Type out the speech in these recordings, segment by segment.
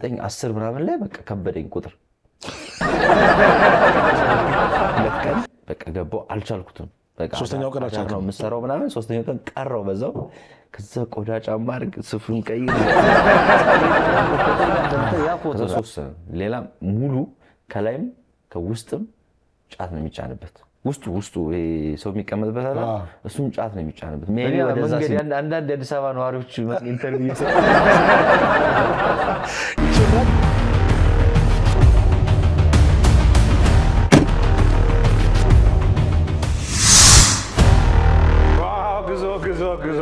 10 ምናምን ላይ በቃ ከበደኝ ቁጥር ለቀን በቃ ገባው አልቻልኩትም በቃ ሶስተኛው ቀን አልቻልኩም ነው የምሰራው ምናምን ሶስተኛው ቀን ቀረው በዛው ከዛ ቆዳ ጫማ አድርግ ስፉን ቀይር ያ ፎቶ ሌላ ሙሉ ከላይም ከውስጥም ጫት ነው የሚጫንበት ውስጡ ሰው የሚቀመጥበት አለ እሱም ጫት ነው የሚጫንበት ሜቢ ወደዛ አንዳንድ የአዲስ አበባ ነዋሪዎች ኢንተርቪው ግዞ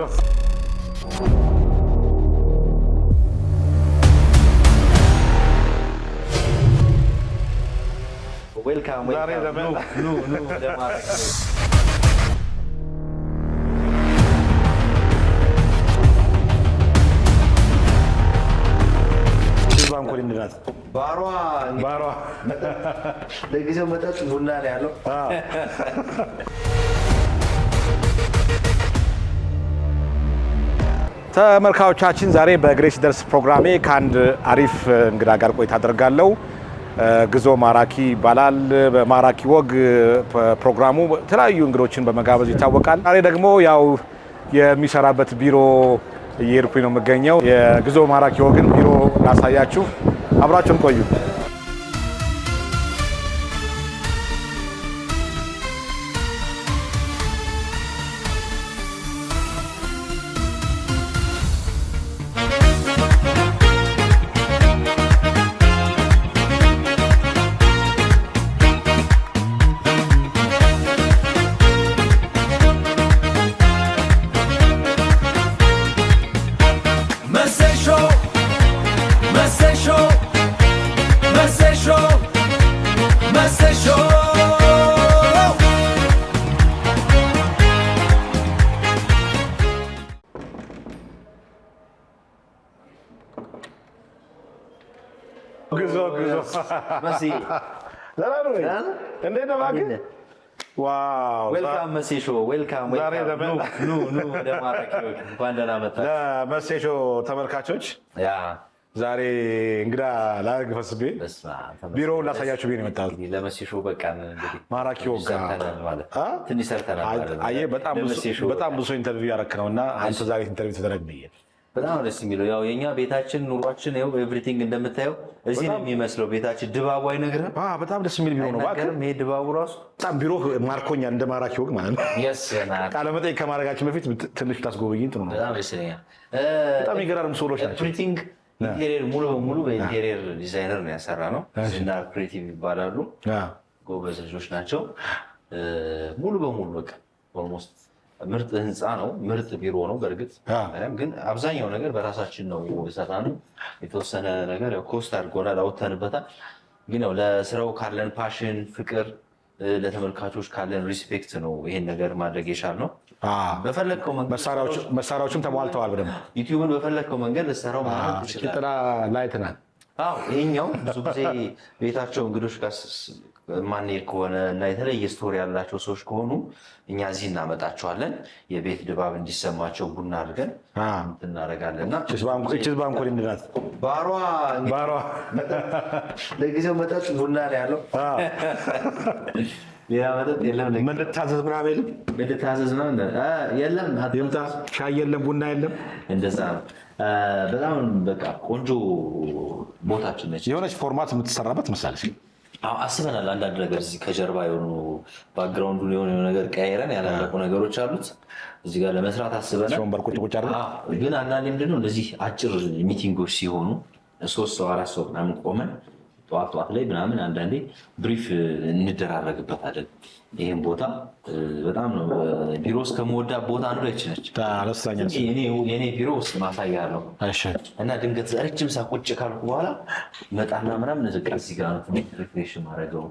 ዌልካም ኑ ለማረክ ባንኮሪ እንድናት ባሯ ለጊዜው መጠጥ ቡና ነው ያለው ተመልካቾቻችን ዛሬ በግሬስ ደርስ ፕሮግራሜ ከአንድ አሪፍ እንግዳ ጋር ቆይታ አደርጋለሁ። ግዞ ማራኪ ይባላል። በማራኪ ወግ ፕሮግራሙ የተለያዩ እንግዶችን በመጋበዝ ይታወቃል። ዛሬ ደግሞ ያው የሚሰራበት ቢሮ እየሄድኩኝ ነው የምገኘው። የግዞ ማራኪ ወግን ቢሮ እናሳያችሁ፣ አብራችሁን ቆዩ። ግዞ መሲ እንዴት ነው ማግኘት? ዋው ዌልካም መሲ ሾው ዌልካም ኑ ወደ ማራኪ ወግ እንኳን ደህና መጣችሁ። ለመሲ ሾው ተመልካቾች ያ ዛሬ እንግዳ ላደርግ ፈስቤ ቢሮውን ላሳያችሁ ብዬ ነው የመጣሁት። ለመሲ ሾው በቃ እንግዲህ ማራኪ ወግ ማለት ትንሽ ሰርተናል ማለት አየህ፣ በጣም ብዙ ኢንተርቪው ያደረክ ነውና አንተ ዛሬ ኢንተርቪው ተደረግ ብዬ በጣም ደስ የሚለው ያው የኛ ቤታችን ኑሯችን ነው ኤቭሪቲንግ እንደምታየው እዚህ ነው የሚመስለው ቤታችን ድባቡ አይነግርህም በጣም ደስ የሚል ቢሮ ነው ባከም ይሄ ድባቡ ራሱ በጣም ቢሮ ማርኮኛል እንደ ማራኪ ወግ ማለት ነው ቃለ መጠይቅ ከማድረጋችን በፊት ትንሽ ታስጎበኝኝ ጥሩ ነው በጣም ደስ ይለኛል በጣም የሚገራርሙ ሰዎች ናቸው ኤቭሪቲንግ ኢንቴሪየር ሙሉ በሙሉ በኢንቴሪየር ዲዛይነር ነው ያሰራ ነው እና ክሬቲቭ ይባላሉ ጎበዝ ልጆች ናቸው ሙሉ በሙሉ በቃ ኦልሞስት ምርጥ ህንፃ ነው ምርጥ ቢሮ ነው በእርግጥ ግን አብዛኛው ነገር በራሳችን ነው የሰራነው የተወሰነ ነገር ያው ኮስት አድርጎናል አውጥተንበታል ግን ያው ለስራው ካለን ፓሽን ፍቅር ለተመልካቾች ካለን ሪስፔክት ነው ይሄን ነገር ማድረግ የቻልነው በፈለከው መንገድ መሳሪያዎችም ተሟልተዋል በደንብ ዩቲዩብን በፈለከው መንገድ ለሰራው ማለት ጥላ ላይተናል ይሄኛው ብዙ ጊዜ ቤታቸው እንግዶች ጋር ማንሄድ ከሆነ እና የተለየ ስቶሪ ያላቸው ሰዎች ከሆኑ እኛ እዚህ እናመጣቸዋለን የቤት ድባብ እንዲሰማቸው ቡና አድርገን እናደርጋለንና ቺዝ ባንኮሪ እንድናት ባሯ ለጊዜው መጠጥ ቡና ነው ያለው ሌላ መጠጥ የለም ምንድታዘዝ ምናምን የለም ይምጣ ሻይ የለም ቡና የለም እንደዛ ነው በጣም በቃ ቆንጆ ቦታችን ነች የሆነች ፎርማት የምትሰራበት መሰለሽ አስበናል አንዳንድ ነገር እዚህ ከጀርባ የሆኑ ባክግራውንዱን የሆነ ነገር ቀያይረን ያላለቁ ነገሮች አሉት እዚህ ጋር ለመስራት አስበናል ወንበር ቁጭ ግን አንዳንዴ ምንድነው እንደዚህ አጭር ሚቲንጎች ሲሆኑ 3 ሰው 4 ሰው ምናምን ቆመን ጠዋት ላይ ምናምን አንዳንዴ ብሪፍ እንደራረግበታለን ይሄን ቦታ በጣም ነው ቢሮ ውስጥ ከመወዳ ቦታ አንዱ ነች የኔ ቢሮ ውስጥ ማሳያለሁ እና ድንገት ረጅም ሰዓት ቁጭ ካልኩ በኋላ መጣና ምናምን እዚህ ጋር ነው ሪፍሬሽን ማድረገው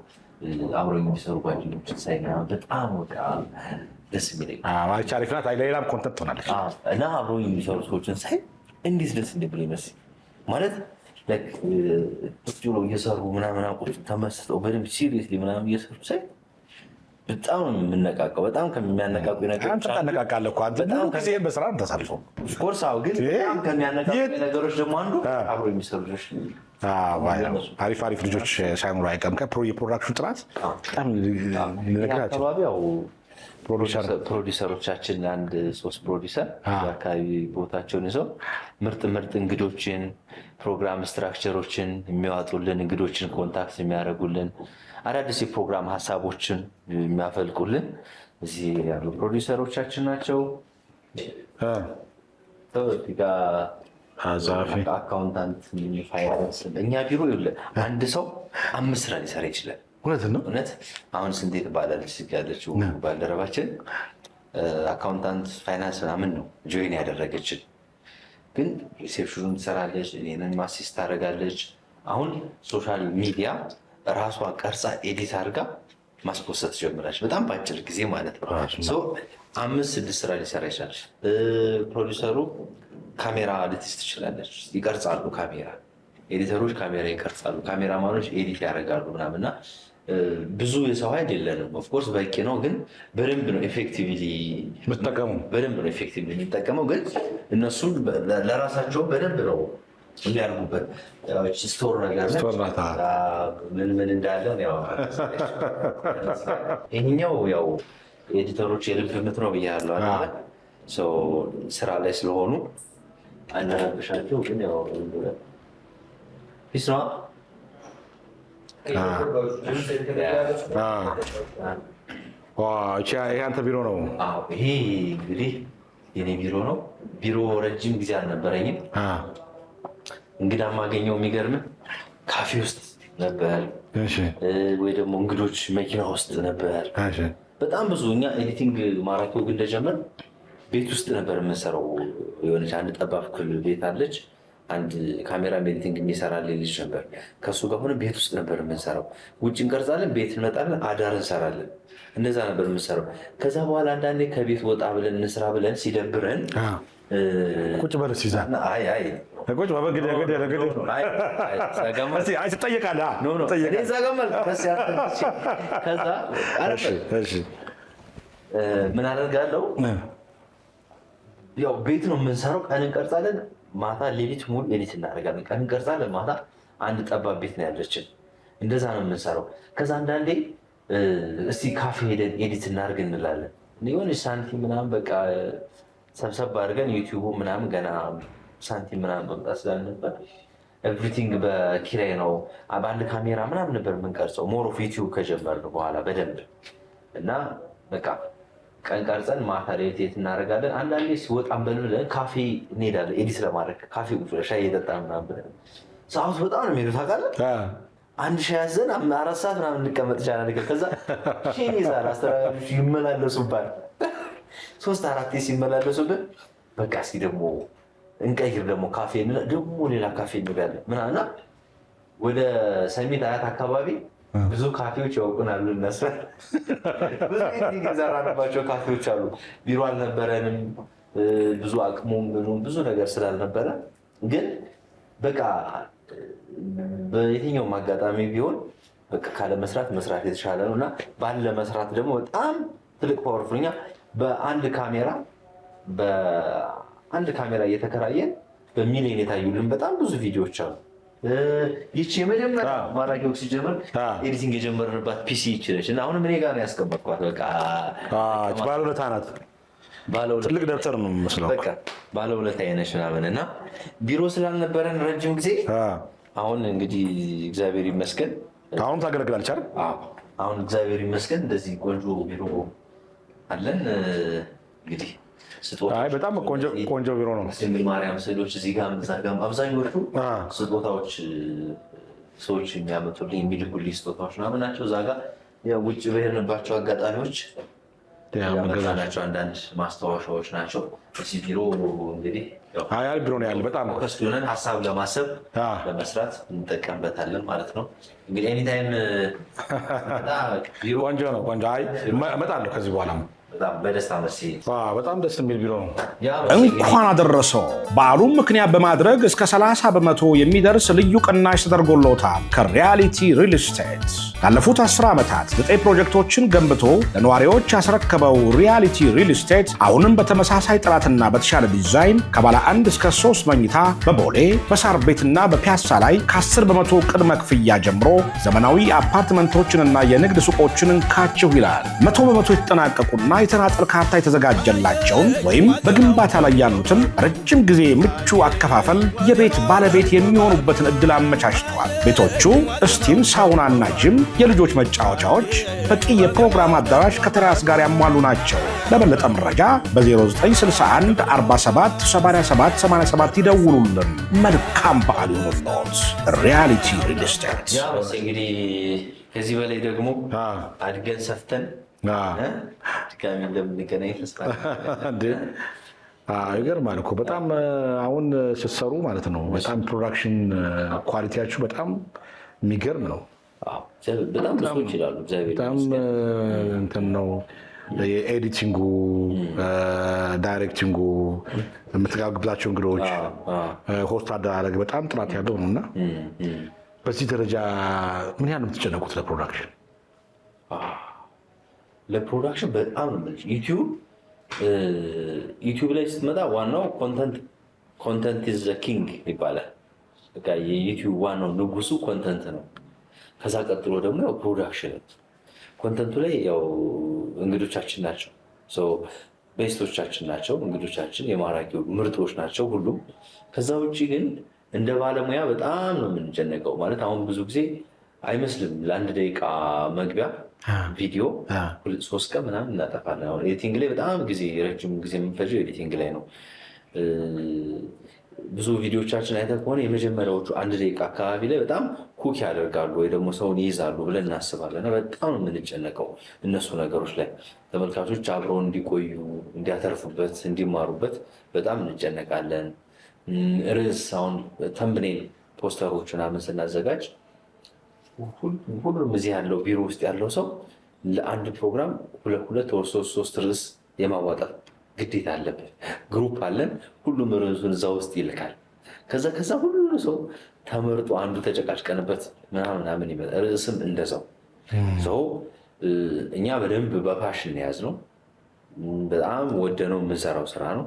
አብረው የሚሰሩ ጓደኞችን ሳይ በጣም ደስ የሚለኝ አሪፍ ናት ሌላም ኮንተንት ትሆናለች እና አብረው የሚሰሩ ሰዎችን ሳይ እንዴት ደስ እንደሚል ይመስል ማለት ቁጭ ብለው እየሰሩ ምናምን ተመስጠው በደንብ ሲሪየስሊ ምናምን እየሰሩ ሳይ በጣም ነው የምነቃቀው። በጣም ከሚያነቃቁ ነገሮች አንተ ታነቃቃለህ እኮ አንተ ሙሉ ጊዜህን በስራ ነው የምታሳልፈው። ኦፍኮርስ አዎ። ግን በጣም ከሚያነቃቁ ነገሮች ደግሞ አንዱ አብሮ የሚሰሩ ልጆች አሪፍ አሪፍ ልጆች ሳይኖሩ አይቀርም። የፕሮዳክሽን ጥራት በጣም አካባቢ ያው ፕሮዲሰሮቻችን አንድ 3 ፕሮዲሰር አካባቢ ቦታቸውን ይዘው ምርጥ ምርጥ እንግዶችን ፕሮግራም ስትራክቸሮችን የሚያወጡልን እንግዶችን ኮንታክት የሚያደርጉልን አዳዲስ የፕሮግራም ሀሳቦችን የሚያፈልቁልን እዚህ ያሉ ፕሮዲሰሮቻችን ናቸው። አካውንታንት፣ ፋይናንስ እኛ ቢሮ አንድ ሰው 5 ስራ ሊሰራ ይችላል። እውነት አሁን ስንቴ ትባላለች ያለችው ባልደረባችን አካውንታንት ፋይናንስ ምናምን ነው ጆይን ያደረገችን፣ ግን ሪሴፕሽኑን ትሰራለች፣ እኔንን ማሲስት ታደርጋለች። አሁን ሶሻል ሚዲያ ራሷ ቀርጻ ኤዲት አድርጋ ማስፖሰት ጀምራች፣ በጣም በአጭር ጊዜ ማለት ነው። 5-6 ስራ ሊሰራ ይችላል። ፕሮዲሰሩ ካሜራ ልትይዝ ትችላለች፣ ይቀርጻሉ። ካሜራ ኤዲተሮች ካሜራ ይቀርጻሉ፣ ካሜራማኖች ኤዲት ያደርጋሉ ምናምና ብዙ የሰው ኃይል የለንም። ኦፍኮርስ በቂ ነው፣ ግን በደንብ ነው ኤፌክቲቭሊ የሚጠቀመው። ግን እነሱም ለራሳቸው በደንብ ነው የሚያርጉበት። ስቶር ነገር ምን እንዳለን ይህኛው ያው ኤዲተሮች የልብ ምት ነው ብያለሁ። ስራ ላይ ስለሆኑ አናረብሻቸው፣ ግን ያው ፒስ ነው። ይሄ አንተ ቢሮ ነው? ይሄ እንግዲህ የኔ ቢሮ ነው። ቢሮ ረጅም ጊዜ አልነበረኝም። እንግዳ ማገኘው የሚገርም ካፌ ውስጥ ነበር፣ ወይ ደግሞ እንግዶች መኪና ውስጥ ነበር። በጣም ብዙ እኛ ኤዲቲንግ ማራኪ ወግ እንደጀመር ቤት ውስጥ ነበር የምንሰራው። የሆነች አንድ ጠባብ ክፍል ቤት አለች። አንድ ካሜራ ኤዲቲንግ የሚሰራልን ልጅ ነበር። ከእሱ ጋር ሆነ ቤት ውስጥ ነበር የምንሰራው። ውጭ እንቀርጻለን፣ ቤት እንመጣለን፣ አዳር እንሰራለን። እንደዛ ነበር የምንሰራው። ከዛ በኋላ አንዳንዴ ከቤት ወጣ ብለን እንስራ ብለን ሲደብረን ቁጭ በል ሲዛና ቁጭ ምን አደርጋለሁ፣ ያው ቤት ነው የምንሰራው። ቀን እንቀርጻለን፣ ማታ ሌሊት ሙሉ ኤዲት እናደርጋለን። ቀን እንቀርጻለን፣ ማታ አንድ ጠባብ ቤት ነው ያለችን። እንደዛ ነው የምንሰራው። ከዛ አንዳንዴ እስቲ ካፌ ሄደን ኤዲት እናደርግ እንላለን። የሆነ ሳንቲም ምናምን በቃ ሰብሰብ አድርገን ዩቲዩቡ ምናምን ገና ሳንቲም ምናምን መምጣት ስላልነበር ኤቭሪቲንግ በኪራይ ነው። በአንድ ካሜራ ምናምን ነበር የምንቀርጸው። ሞር ኦፍ ዩቲዩብ ከጀመርን በኋላ በደንብ እና በቃ ቀን ቀርጸን ማታ ሌሊት እናደርጋለን። አንዳንዴ ሲወጣን ብለን ካፌ እንሄዳለን ኤዲት ለማድረግ። ካፌ ቁጭ ብለን ሻይ እየጠጣን ምናምን ብለን ሰዓቱ በጣም ነው የሚሄዱት ታውቃለህ። አንድ ሻይ ያዘን 4 ሰዓት ምናምን እንቀመጥ ይቻላል። ከዛ ሼን ይዛል አስተናጋጆች ይመላለሱባል። 3-4 ሲመላለሱብን በቃ እስኪ ደግሞ እንቀይር ደግሞ ካፌ ደግሞ ሌላ ካፌ እንሄዳለን ምናምና ወደ ሰሚት አያት አካባቢ ብዙ ካፌዎች ያውቁናሉ። እነሱ ብዙ የሰራንባቸው ካፌዎች አሉ። ቢሮ አልነበረንም፣ ብዙ አቅሙም ብዙ ነገር ስላልነበረ ግን በቃ በየትኛውም አጋጣሚ ቢሆን በቃ ካለ መስራት የተሻለ ነው እና ባለ መስራት ደግሞ በጣም ትልቅ ፓወርፉል። እኛ በአንድ ካሜራ እየተከራየን በሚሊዮን የታዩልን በጣም ብዙ ቪዲዮዎች አሉ። ይቺ የመጀመሪያ ማራኪ ወግ ሲጀምር ኤዲቲንግ የጀመርንባት ፒሲ ይችለች እና አሁንም እኔ ጋር ነው ያስቀመጥኳት። በቃ ባለውለታ ናት። ትልቅ ደብተር ነው የምመስለው። በቃ ባለውለታ አይነሽ ምናምን እና ቢሮ ስላልነበረን ረጅም ጊዜ አሁን እንግዲህ እግዚአብሔር ይመስገን አሁን ታገለግላለች አይደል? አሁን እግዚአብሔር ይመስገን እንደዚህ ቆንጆ ቢሮ አለን። እንግዲህ በጣም ቆንጆ ቢሮ ነው። ድንግል ማርያም ስዕሎች እዚህ ጋር እዛ ጋር አብዛኞቹ ስጦታዎች ሰዎች የሚያመጡልኝ የሚልኩልኝ ስጦታዎች ምናምን ናቸው። እዛ ጋር ውጭ በሄድንባቸው አጋጣሚዎች ያመጣናቸው አንዳንድ ማስታወሻዎች ናቸው። እዚህ ቢሮ እንግዲህ ቢሮ ነው ያለ በጣም ከስሆነን ሀሳብ ለማሰብ ለመስራት እንጠቀምበታለን ማለት ነው። እንግዲህ ኤኒታይም ቆንጆ ነው። ቆንጆ እመጣለሁ ከዚህ በኋላ በጣም በደስታ መሲ በጣም ደስ የሚል ቢሮ ነው። እንኳን አደረሰው። በዓሉን ምክንያት በማድረግ እስከ 30 በመቶ የሚደርስ ልዩ ቅናሽ ተደርጎልዎታል። ከሪያሊቲ ሪል ስቴት ላለፉት 10 ዓመታት 9 ፕሮጀክቶችን ገንብቶ ለነዋሪዎች ያስረከበው ሪያሊቲ ሪል ስቴት አሁንም በተመሳሳይ ጥራትና በተሻለ ዲዛይን ከባለ 1 እስከ 3 መኝታ በቦሌ በሳር ቤትና በፒያሳ ላይ ከ10 በመቶ ቅድመ ክፍያ ጀምሮ ዘመናዊ አፓርትመንቶችንና የንግድ ሱቆችን እንካችሁ ይላል። 100 በመቶ የተጠናቀቁና የተናጠል ካርታ የተዘጋጀላቸውን ወይም በግንባታ ላይ ያሉትን ረጅም ጊዜ ምቹ አከፋፈል የቤት ባለቤት የሚሆኑበትን እድል አመቻችተዋል። ቤቶቹ ስቲም፣ ሳውናና ጂም፣ የልጆች መጫወቻዎች፣ በቂ የፕሮግራም አዳራሽ ከቴራስ ጋር ያሟሉ ናቸው። ለበለጠ መረጃ በ0961 47 87 87 ይደውሉልን። መልካም በዓል ይሁንልዎት። ሪያሊቲ ሪል ስቴት። እንግዲህ ከዚህ በላይ ደግሞ አድገን ሰፍተን ድጋሚ እንደምንገናኝ ተስፋ ይገርማል እኮ በጣም አሁን ስትሰሩ ማለት ነው። በጣም ፕሮዳክሽን ኳሊቲያችሁ በጣም የሚገርም ነው። በጣም ብዙ ይችላሉ። በጣም እንትን ነው የኤዲቲንጉ፣ ዳይሬክቲንጉ፣ የምትጋብዛቸው እንግዶች፣ ሆስት አደራረግ በጣም ጥራት ያለው ነው እና በዚህ ደረጃ ምን ያህል የምትጨነቁት ለፕሮዳክሽን? ለፕሮዳክሽን በጣም ነው ዩቲዩብ ላይ ስትመጣ ዋናው ኮንተንት ኢዝ ዘ ኪንግ ይባላል። በቃ የዩቲዩብ ዋናው ንጉሱ ኮንተንት ነው። ከዛ ቀጥሎ ደግሞ ያው ፕሮዳክሽን። ኮንተንቱ ላይ ያው እንግዶቻችን ናቸው፣ ቤስቶቻችን ናቸው እንግዶቻችን፣ የማራኪው ምርጦች ናቸው ሁሉም። ከዛ ውጭ ግን እንደ ባለሙያ በጣም ነው የምንጨነቀው። ማለት አሁን ብዙ ጊዜ አይመስልም ለአንድ ደቂቃ መግቢያ ቪዲዮ 3 ቀን ምናምን እናጠፋለን። አሁን ኤዲቲንግ ላይ በጣም ረጅም ጊዜ የምንፈጀው ኤዲቲንግ ላይ ነው። ብዙ ቪዲዮቻችን አይተህ ከሆነ የመጀመሪያዎቹ 1 ደቂቃ አካባቢ ላይ በጣም ኩክ ያደርጋሉ ወይ ደግሞ ሰውን ይይዛሉ ብለን እናስባለን። በጣም ነው የምንጨነቀው እነሱ ነገሮች ላይ ተመልካቾች አብረው እንዲቆዩ፣ እንዲያተርፉበት፣ እንዲማሩበት በጣም እንጨነቃለን። ርዕስ አሁን ተምብኔል ፖስተሮች ምናምን ስናዘጋጅ ሁሉም እዚህ ያለው ቢሮ ውስጥ ያለው ሰው ለአንድ ፕሮግራም 2 ወር 3 ርዕስ የማዋጣት ግዴታ አለብን። ግሩፕ አለን፣ ሁሉም ርዕሱን እዛ ውስጥ ይልካል። ከዛ ሁሉ ሰው ተመርጦ አንዱ ተጨቃጭቀንበት ምናምን ይመጣል። ርዕስም እንደዛው ሰው እኛ በደንብ በፓሽን የያዝነው በጣም ወደነው የምንሰራው ስራ ነው።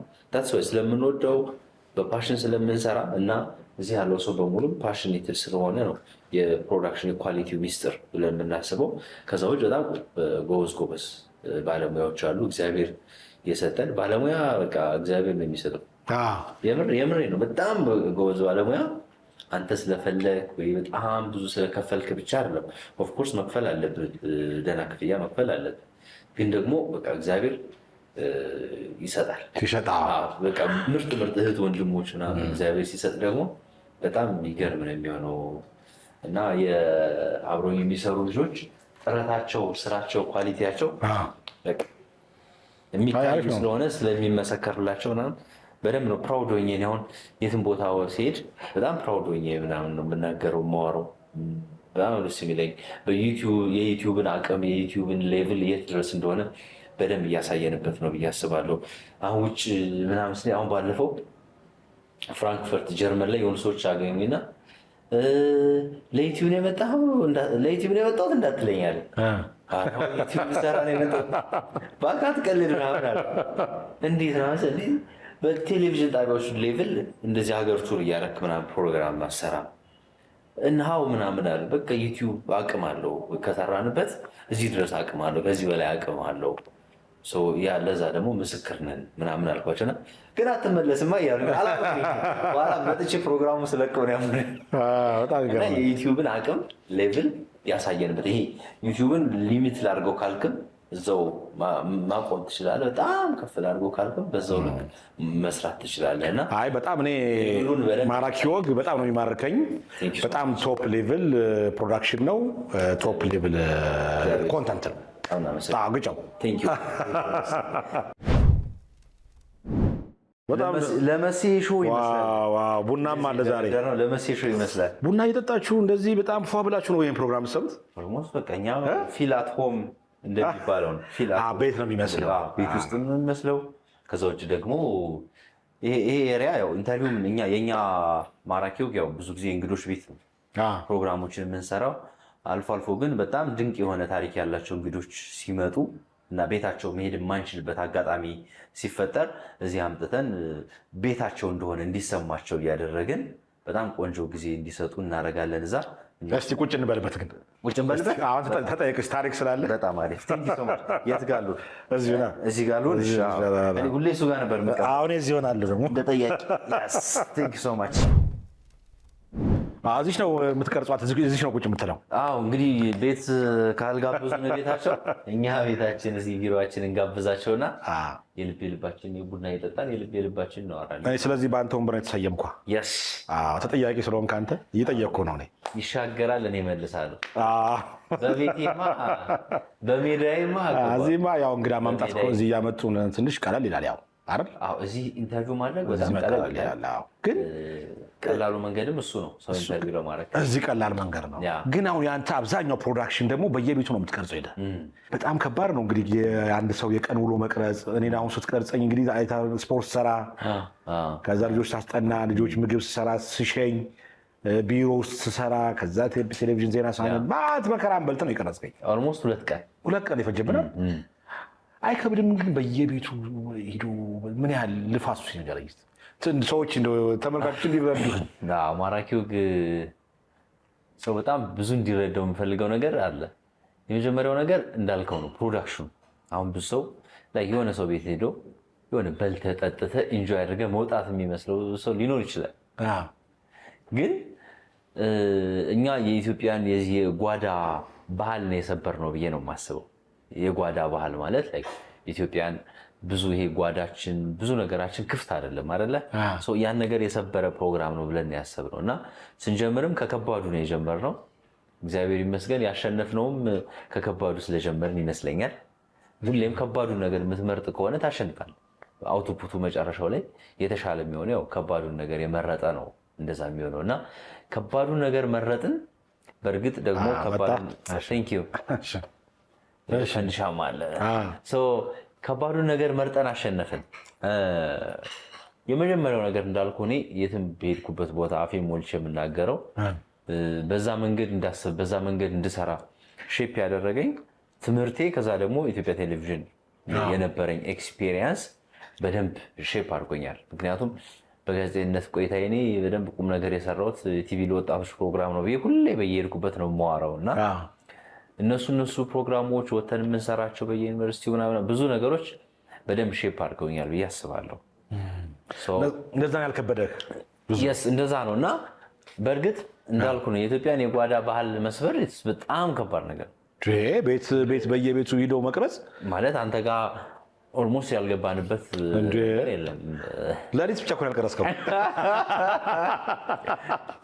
ስለምንወደው በፓሽን ስለምንሰራ እና እዚህ ያለው ሰው በሙሉ ፓሽኔትድ ስለሆነ ነው የፕሮዳክሽን የኳሊቲው ሚስጥር ብለን የምናስበው። ከዛ ውጭ በጣም ጎበዝ ባለሙያዎች አሉ። እግዚአብሔር የሰጠን ባለሙያ በቃ እግዚአብሔር ነው የሚሰጠው። የምሬ ነው። በጣም ጎበዝ ባለሙያ አንተ ስለፈለግ ወይ በጣም ብዙ ስለከፈልክ ብቻ አይደለም። ኦፍኮርስ መክፈል አለብህ፣ ደህና ክፍያ መክፈል አለብህ። ግን ደግሞ በቃ እግዚአብሔር ይሰጣል። በቃ ምርጥ እህት ወንድሞች ምናምን እግዚአብሔር ሲሰጥ ደግሞ በጣም የሚገርም ነው የሚሆነው እና የአብረው የሚሰሩ ልጆች ጥረታቸው፣ ስራቸው፣ ኳሊቲያቸው የሚታዩ ስለሆነ ስለሚመሰከርላቸው ምናምን በደንብ ነው ፕራውድ ሆኜ አሁን የትም ቦታ ሲሄድ በጣም ፕራውድ ሆኜ ምናምን ነው የምናገረው የማወራው። በጣም ደስ የሚለኝ የዩቲዩብን አቅም የዩቲዩብን ሌቭል የት ድረስ እንደሆነ በደንብ እያሳየንበት ነው ብዬ አስባለሁ። አሁን ውጭ ምናምን ስለ አሁን ባለፈው ፍራንክፈርት ጀርመን ላይ የሆኑ ሰዎች አገኙና ለዩቲዩብ ነው የመጣሁት እንዳትለኛል ዩቲዩብ ሰራ ነው የመጣሁት በቃ ትቀልድ ምናምን አለ። እንዴት ነው በቴሌቪዥን ጣቢያዎች ሌቭል እንደዚህ ሀገር ቱር እያደረክ ምናምን ፕሮግራም ማሰራ እንሃው ምናምን አለ። በቃ ዩቲዩብ አቅም አለው ከሰራንበት እዚህ ድረስ አቅም አለው፣ ከዚህ በላይ አቅም አለው። ለዛ ደግሞ ምስክር ነን ምናምን አልኳቸውና ግን አትመለስማ እያሉ በኋላ መጥቼ ፕሮግራሙ ስለቀው ነው እና የዩቲዩብን አቅም ሌቭል ያሳየንበት። ይሄ ዩቲዩብን ሊሚት ላድርገው ካልክም እዛው ማቆም ትችላለህ። በጣም ከፍ ላድርገው ካልክም በዛው ልክ መስራት ትችላለህ። እና በጣም እኔ ማራኪ ወግ በጣም ነው የሚማርከኝ። በጣም ቶፕ ሌቭል ፕሮዳክሽን ነው፣ ቶፕ ሌቭል ኮንተንት ነው። ግጫው ለመሴ ሾው ይመስላል። ቡናም አለ ዛሬ ለመሴ ሾው ይመስላል። ቡና እየጠጣችሁ እንደዚህ በጣም ፏ ብላችሁ ነው ይሄን ፕሮግራም ሰምት በቃ እኛ ፊል አት ሆም እንደሚባለው ነው። ቤት ነው የሚመስለው፣ ቤት ውስጥ ነው የሚመስለው። ከዛ ውጭ ደግሞ ይሄ ኤሪያ ያው ኢንተርቪው የኛ ማራኪ ወግ ያው ብዙ ጊዜ እንግዶች ቤት ነው ፕሮግራሞችን የምንሰራው። አልፎ አልፎ ግን በጣም ድንቅ የሆነ ታሪክ ያላቸው እንግዶች ሲመጡ እና ቤታቸው መሄድ የማንችልበት አጋጣሚ ሲፈጠር እዚህ አምጥተን ቤታቸው እንደሆነ እንዲሰማቸው እያደረግን በጣም ቆንጆ ጊዜ እንዲሰጡ እናደርጋለን። እዛ እስቲ ቁጭ እንበልበት፣ ግን ቁጭ እንበልበት። አሁን ተጠየቅሽ ታሪክ ስላለ በጣም አሪፍ። የት ጋሉ? እዚህ ጋሉ። ሁሌ እሱ ጋር ነበር። አሁን እዚህ ሆናለሁ ደግሞ ተጠያቂ። ሶ ማች እዚህ ነው የምትቀርጿት? እዚህ ነው ቁጭ የምትለው? አዎ እንግዲህ ቤት ካልጋበዙን ቤታቸው እኛ ቤታችን እዚህ ቢሮችን እንጋብዛቸውና የልብ የልባችን ቡና እየጠጣን የልብ የልባችን እናወራለን። ስለዚህ በአንተ ወንበር ነው የተሰየምኳ። ተጠያቂ ስለሆንክ አንተ እየጠየቅኩ ነው። ይሻገራል፣ እኔ እመልሳለሁ። በቤቴማ በሜዳዬማ እዚህማ ያው እንግዳ ማምጣት እዚህ እያመጡ ትንሽ ቀለል ይላል። ያው እዚህ ኢንተርቪው ማድረግ በጣም ቀላል ይላል። ግን ቀላሉ መንገድም እሱ ነው፣ ሰው ኢንተርቪው ለማድረግ እዚህ ቀላል መንገድ ነው። ግን አሁን የአንተ አብዛኛው ፕሮዳክሽን ደግሞ በየቤቱ ነው የምትቀርጸው። ሄደህ በጣም ከባድ ነው እንግዲህ የአንድ ሰው የቀን ውሎ መቅረጽ። እኔን አሁን ስትቀርጸኝ እንግዲህ ስፖርት ሰራ፣ ከዛ ልጆች ሳስጠና፣ ልጆች ምግብ ስሰራ፣ ስሸኝ፣ ቢሮ ውስጥ ስሰራ፣ ከዛ ቴሌቪዥን ዜና ሳነብ ባት መከራን በልጥ ነው የቀረጽከኝ። ኦልሞስት 2 ቀን የፈጀብህ ነው። አይከብድም? ግን በየቤቱ ሄዶ ምን ያህል ልፋቱ ሲነገረኝ ሰዎች ተመልካቾች እንዲረዱ። ማራኪ ወግ ሰው በጣም ብዙ እንዲረዳው የምፈልገው ነገር አለ። የመጀመሪያው ነገር እንዳልከው ነው ፕሮዳክሽኑ። አሁን ብዙ ሰው የሆነ ሰው ቤት ሄዶ የሆነ በልተህ ጠጥተህ ኢንጆይ አድርገህ መውጣት የሚመስለው ሰው ሊኖር ይችላል። ግን እኛ የኢትዮጵያን የዚህ የጓዳ ባህል ነው የሰበር ነው ብዬ ነው የማስበው። የጓዳ ባህል ማለት ኢትዮጵያን ብዙ ይሄ ጓዳችን ብዙ ነገራችን ክፍት አይደለም አይደለ? ያን ነገር የሰበረ ፕሮግራም ነው ብለን ያሰብነው እና ስንጀምርም ከከባዱ ነው የጀመርነው። እግዚአብሔር ይመስገን ያሸነፍነውም ከከባዱ ስለጀመርን ይመስለኛል። ሁሌም ከባዱ ነገር የምትመርጥ ከሆነ ታሸንፋለህ። አውቶፑቱ መጨረሻው ላይ የተሻለ የሚሆነው ያው ከባዱን ነገር የመረጠ ነው እንደዛ የሚሆነው እና ከባዱን ነገር መረጥን። በእርግጥ ደግሞ ፈንዲሻም አለ። ከባዱን ነገር መርጠን አሸነፍን። የመጀመሪያው ነገር እንዳልኩ እኔ የትም በሄድኩበት ቦታ አፌ ሞልቼ የምናገረው በዛ መንገድ እንዳስብ በዛ መንገድ እንድሰራ ሼፕ ያደረገኝ ትምህርቴ፣ ከዛ ደግሞ ኢትዮጵያ ቴሌቪዥን የነበረኝ ኤክስፒሪየንስ በደንብ ሼፕ አድርጎኛል። ምክንያቱም በጋዜጠኝነት ቆይታዬ እኔ በደንብ ቁም ነገር የሰራሁት ቲቪ ለወጣቶች ፕሮግራም ነው ብዬ ሁሌ በየሄድኩበት ነው የማወራው እና እነሱ ፕሮግራሞች ወተን የምንሰራቸው በየዩኒቨርሲቲው ብዙ ነገሮች በደንብ ሼፕ አድርገውኛል ብዬ አስባለሁ። እንደዛ ነው ያልከበደህ? እንደዛ ነው እና በእርግጥ እንዳልኩ ነው የኢትዮጵያን የጓዳ ባህል መስበር በጣም ከባድ ነገር። ቤት በየቤቱ ሂዶ መቅረጽ ማለት አንተ ጋር ኦልሞስት ያልገባንበት ነገር የለም። ለሊት ብቻ እኮ ያልቀረጽከው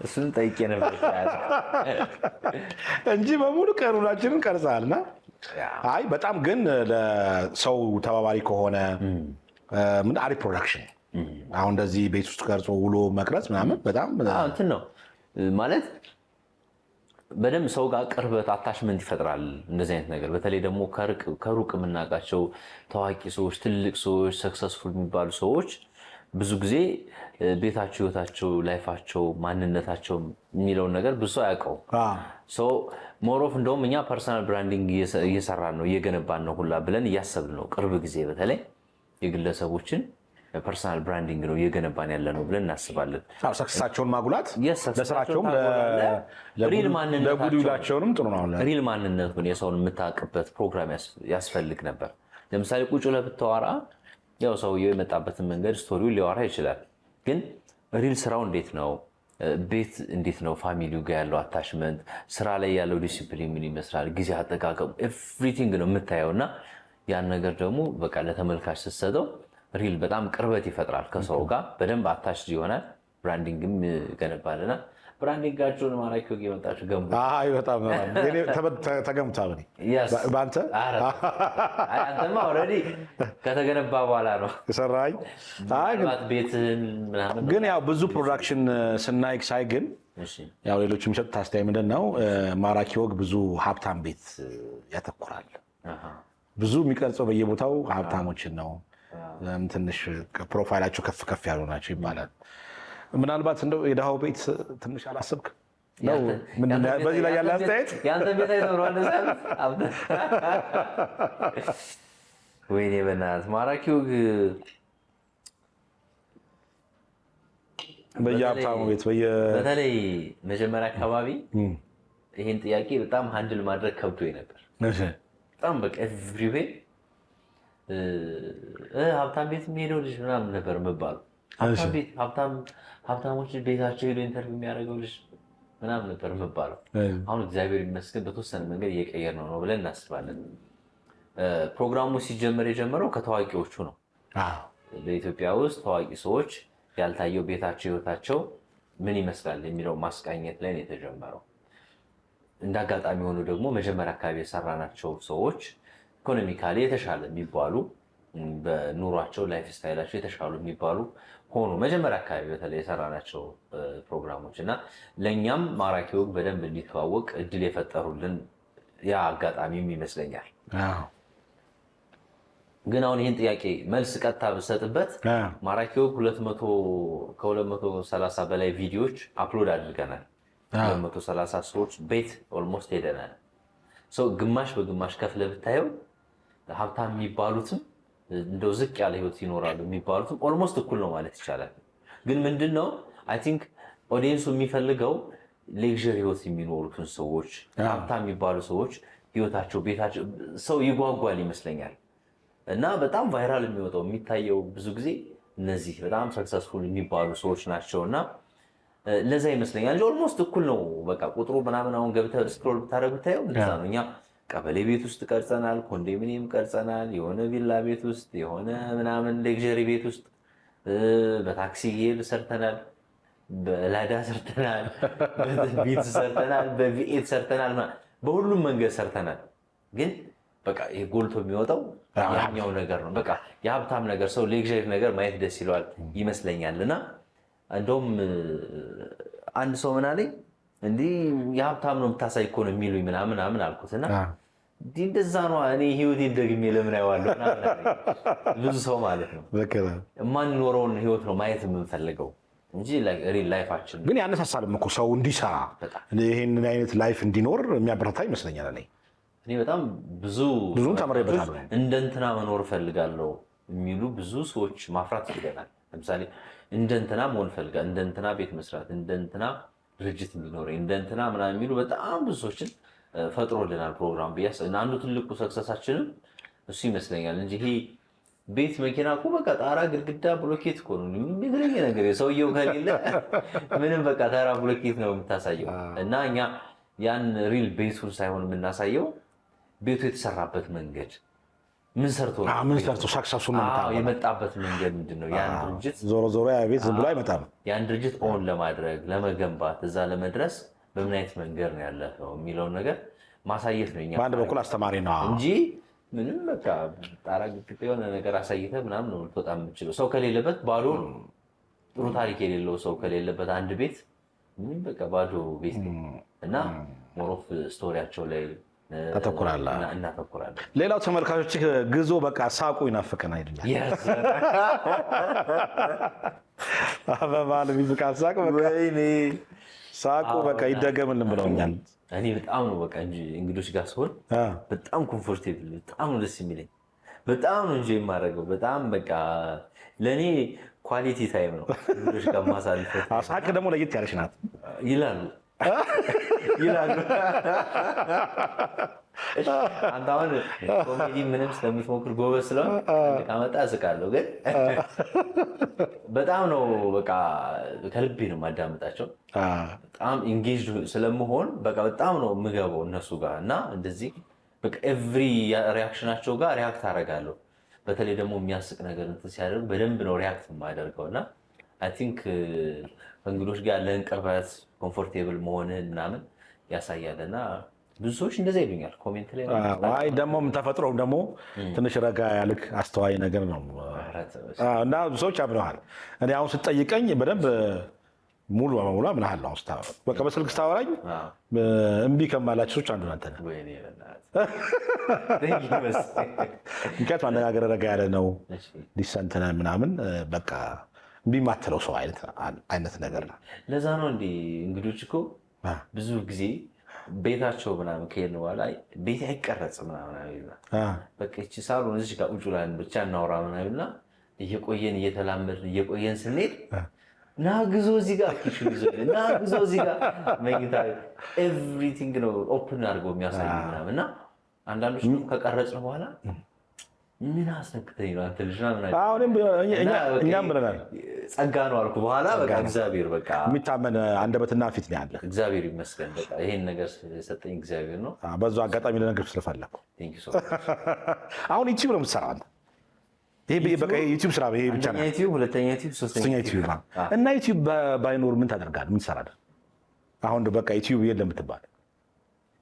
እሱን ጠይቄ ነበር እንጂ በሙሉ ቀኑናችንን ቀርጸሃልና። አይ በጣም ግን ለሰው ተባባሪ ከሆነ ምን አሪፍ ፕሮዳክሽን። አሁን እንደዚህ ቤት ውስጥ ቀርጾ ውሎ መቅረጽ ምናምን በጣም እንትን ነው ማለት በደንብ ሰው ጋር ቅርበት አታችመንት ይፈጥራል እንደዚህ አይነት ነገር። በተለይ ደግሞ ከሩቅ የምናውቃቸው ታዋቂ ሰዎች፣ ትልቅ ሰዎች፣ ሰክሰስፉል የሚባሉ ሰዎች ብዙ ጊዜ ቤታቸው፣ ህይወታቸው፣ ላይፋቸው፣ ማንነታቸው የሚለውን ነገር ብዙ ሰው አያውቀው። ሞሮፍ እንደውም እኛ ፐርሰናል ብራንዲንግ እየሰራን ነው እየገነባን ነው ሁላ ብለን እያሰብን ነው። ቅርብ ጊዜ በተለይ የግለሰቦችን ፐርሰናል ብራንዲንግ ነው እየገነባን ያለ ነው ብለን እናስባለን። ሰክሰሳቸውን ማጉላት ለስራቸውም ለጉዳቸውንም ጥሩ ነው። ሪል ማንነቱን የሰውን የምታውቅበት ፕሮግራም ያስፈልግ ነበር። ለምሳሌ ቁጭ ብለህ ብታወራ ያው ሰውየው የመጣበትን መንገድ ስቶሪውን ሊያወራ ይችላል። ግን ሪል ስራው እንዴት ነው፣ ቤት እንዴት ነው፣ ፋሚሊው ጋር ያለው አታችመንት፣ ስራ ላይ ያለው ዲሲፕሊን ምን ይመስላል፣ ጊዜ አጠቃቀሙ፣ ኤቭሪቲንግ ነው የምታየው እና ያን ነገር ደግሞ በቃ ለተመልካች ስትሰጠው ሪል በጣም ቅርበት ይፈጥራል። ከሰው ጋር በደንብ አታች ይሆናል። ብራንዲንግም ገነባልና ብራንዲንጋቸውን ማራኪ ወግ የመጣችሁ ገንቡ። በጣም ተገምቷል። በአንተ አንተማ ኦልሬዲ ከተገነባ በኋላ ነው የሰራኝ። ቤትን ምናምን ግን ያው ብዙ ፕሮዳክሽን ስናይ ሳይ ግን ያው ሌሎች የሚሰጡት አስተያየት ምንድን ነው ማራኪ ወግ ብዙ ሀብታም ቤት ያተኩራል ብዙ የሚቀርጸው በየቦታው ሀብታሞችን ነው። ትንሽ ፕሮፋይላቸው ከፍ ከፍ ያሉ ናቸው ይባላል። ምናልባት እንደው የድሃው ቤት ትንሽ አላሰብክ ነው? በዚህ ላይ ያለ አስተያየት ያንተ ቤት አይኖረዋል። ወይኔ በእናትህ ማራኪው በየሀብታሙ ቤት በተለይ መጀመሪያ አካባቢ ይህን ጥያቄ በጣም ሃንድል ማድረግ ከብዶኝ ነበር። በጣም በቃ ኤቭሪዌይ ሀብታም ቤት የሚሄደው ልጅ ምናምን ነበር የምባለው። ሀብታሞች ቤታቸው ሄዶ ኢንተርቪው የሚያደርገው ልጅ ምናምን ነበር የምባለው። አሁን እግዚአብሔር ይመስገን በተወሰነ መንገድ እየቀየርነው ነው ብለን እናስባለን። ፕሮግራሙ ሲጀመር የጀመረው ከታዋቂዎቹ ነው። በኢትዮጵያ ውስጥ ታዋቂ ሰዎች ያልታየው ቤታቸው ህይወታቸው ምን ይመስላል የሚለው ማስቃኘት ላይ ነው የተጀመረው። እንደ አጋጣሚ ሆኖ ደግሞ መጀመሪያ አካባቢ የሰራናቸው ሰዎች ኢኮኖሚካሊ የተሻለ የሚባሉ በኑሯቸው ላይፍ ስታይላቸው የተሻሉ የሚባሉ ሆኑ። መጀመሪያ አካባቢ በተለይ የሰራናቸው ፕሮግራሞች እና ለእኛም ማራኪ ወግ በደንብ እንዲተዋወቅ እድል የፈጠሩልን ያ አጋጣሚም ይመስለኛል። ግን አሁን ይህን ጥያቄ መልስ ቀጥታ ብሰጥበት ማራኪ ወግ ከ230 በላይ ቪዲዮዎች አፕሎድ አድርገናል። 230 ሰዎች ቤት ኦልሞስት ሄደናል። ግማሽ በግማሽ ከፍለ ብታየው ሀብታም የሚባሉትም እንደው ዝቅ ያለ ህይወት ይኖራሉ የሚባሉትም ኦልሞስት እኩል ነው ማለት ይቻላል። ግን ምንድነው አይ ቲንክ ኦዲየንሱ የሚፈልገው ሌክዠሪ ህይወት የሚኖሩትን ሰዎች፣ ሀብታም የሚባሉ ሰዎች ህይወታቸው ቤታቸው ሰው ይጓጓል ይመስለኛል። እና በጣም ቫይራል የሚወጣው የሚታየው ብዙ ጊዜ እነዚህ በጣም ሰክሰስፉል የሚባሉ ሰዎች ናቸው። እና ለዛ ይመስለኛል እንጂ ኦልሞስት እኩል ነው በቃ ቁጥሩ ምናምን። አሁን ገብተህ ስክሮል ብታደርግ ብታየው እንደዛ ነው። እኛ ቀበሌ ቤት ውስጥ ቀርጸናል፣ ኮንዶሚኒየም ቀርጸናል፣ የሆነ ቪላ ቤት ውስጥ፣ የሆነ ምናምን ሌክዠሪ ቤት ውስጥ በታክሲ ሄድ ሰርተናል፣ በላዳ ሰርተናል፣ በቤት ሰርተናል፣ በቪኤት ሰርተናል፣ በሁሉም መንገድ ሰርተናል። ግን በቃ ይሄ ጎልቶ የሚወጣው ያኛው ነገር ነው። በቃ የሀብታም ነገር ሰው ሌክዠሪ ነገር ማየት ደስ ይለዋል ይመስለኛል። እና እንደውም አንድ ሰው ምን አለኝ እንዲህ የሀብታም ነው የምታሳይ እኮ ነው የሚሉኝ ምናምን አልኩትና እንደዛ ነው እኔ ህይወቴን ደግሜ ለምን አየዋለሁ ብዙ ሰው ማለት ነው የማንኖረውን ህይወት ነው ማየት የምንፈልገው እንጂ ሪል ላይፋችን ግን ያነሳሳልም እኮ ሰው እንዲሰራ ይሄንን አይነት ላይፍ እንዲኖር የሚያበረታ ይመስለኛል። እኔ በጣም ብዙ ተምሬበታለሁ። እንደ እንትና መኖር እፈልጋለሁ የሚሉ ብዙ ሰዎች ማፍራት ይገናል። ለምሳሌ እንደ እንትና መሆን እፈልጋለሁ፣ እንደ እንትና ቤት መስራት፣ እንደ እንትና ድርጅት እንዲኖረኝ፣ እንደ እንትና ምናምን የሚሉ በጣም ብዙ ሰዎችን ፈጥሮልናል ፕሮግራም ብያስ። አንዱ ትልቁ ሰክሰሳችንም እሱ ይመስለኛል እንጂ ይሄ ቤት መኪና እኮ በቃ ጣራ ግድግዳ ብሎኬት እኮ ነው የተለየ ነገር ሰውየው ከሌለ ምንም በቃ ተራ ብሎኬት ነው የምታሳየው። እና እኛ ያን ሪል ቤቱን ሳይሆን የምናሳየው ቤቱ የተሰራበት መንገድ ምን ሰርቶ ሳክሰሱን የመጣበት መንገድ ምንድን ነው? ያን ድርጅት ዞሮ ያ ቤት ዝም ብሎ አይመጣም። ያን ድርጅት ኦን ለማድረግ ለመገንባት እዛ ለመድረስ በምን አይነት መንገድ ነው ያለፈው የሚለውን ነገር ማሳየት ነው። በአንድ በኩል አስተማሪ ነው እንጂ ምንም በቃ ጣራ ግድግዳ የሆነ ነገር አሳይተህ ምናምን ነው ልትወጣ የምችለው። ሰው ከሌለበት ባዶ ጥሩ ታሪክ የሌለው ሰው ከሌለበት አንድ ቤት ምንም በቃ ባዶ ቤት እና ሞሮፍ ስቶሪያቸው ላይ እናተኩራለን። ሌላው ተመልካቾች ግዞ በቃ ሳቁ ይናፍቀን አይደለም? በባል ሚፍቃ ሳቁ በቃ ይደገምልን ብለውኛል። እኔ በጣም ነው በቃ እንጂ እንግዶች ጋር ሲሆን በጣም ኮምፎርቴብል በጣም ነው ደስ የሚለኝ። በጣም ነው እንጂ የማደርገው በጣም በቃ ለእኔ ኳሊቲ ታይም ነው እንግዶች ጋር ማሳልፈው። ሳቅ ደግሞ ለየት ያለች ናት ይላሉ። አንተ አሁን ኮሜዲ ምንም ስለምትሞክር ጎበዝ ስለሆን ካመጣ እስቃለሁ። ግን በጣም ነው በቃ ከልቤ ነው የማዳምጣቸው። በጣም ኢንጌጅድ ስለመሆን በቃ በጣም ነው የምገባው እነሱ ጋር እና እንደዚህ በቃ ኤቭሪ ሪያክሽናቸው ጋር ሪያክት አደርጋለሁ። በተለይ ደግሞ የሚያስቅ ነገር እንትን ሲያደርግ በደንብ ነው ሪያክት የማደርገው እና አይ ቲንክ ከእንግዶች ጋር ያለህን ቅርበት ኮምፎርቴብል መሆንህን ምናምን ያሳያል። እና ብዙ ሰዎች እንደዛ ይሉኛል ኮሜንት ላይ። አይ ደግሞ ተፈጥሮ ደግሞ ትንሽ ረጋ ያልክ አስተዋይ ነገር ነው እና ብዙ ሰዎች አምነዋል። እኔ አሁን ስትጠይቀኝ በደንብ ሙሉ በሙሉ ምን አለ ነው ስታወራ በቃ በስልክ ስታወራኝ እምቢ ከማላችሁ ሰዎች አንዱ አንተ ነህ። ምክንያቱም አነጋገር ረጋ ያለ ነው ዲሰንት ነህ ምናምን በቃ እምቢ የማትለው ሰው አይነት ነገር ነው። ለዛ ነው እንደ እንግዶች እኮ ብዙ ጊዜ ቤታቸው ምናምን ከሄድን በኋላ ቤት አይቀረጽም ምናምን በቃ ይቺ ሳሎን እዚህ ጋር ቁጭ ብለን ብቻ እናውራ ምናምንና እየቆየን እየተላመድን እየቆየን ስንሄድ ና ግዞ እዚህ ጋር ኪችን ይዞ ና ግዞ እዚህ ጋር መኝታ ኤቭሪቲንግ ነው ኦፕን አድርገው የሚያሳይ ምናምን እና አንዳንዶች ከቀረጽን በኋላ ምን አስነክተኝ ነው አንተ ልጅ ምናምን እኛም ብለናል። ጸጋ ነው አልኩ በኋላ በቃ እግዚአብሔር በቃ የሚታመን አንደበትና ፊት ነው ያለ። እግዚአብሔር ይመስገን በቃ ይሄን ነገር የሰጠኝ እግዚአብሔር ነው። በዛው አጋጣሚ ለነገር ስለፈለኩ አሁን ዩቲዩብ ነው የምትሰራው አንተ? ይሄ በቃ ዩቲዩብ ስራ ይሄ ብቻ ነው? ዩቲዩብ፣ ሁለተኛ ዩቲዩብ፣ ሶስተኛ ዩቲዩብ እና ዩቲዩብ ባይኖር ምን ታደርጋለህ? ምን ትሰራለህ? አሁን በቃ ዩቲዩብ የለም ብትባል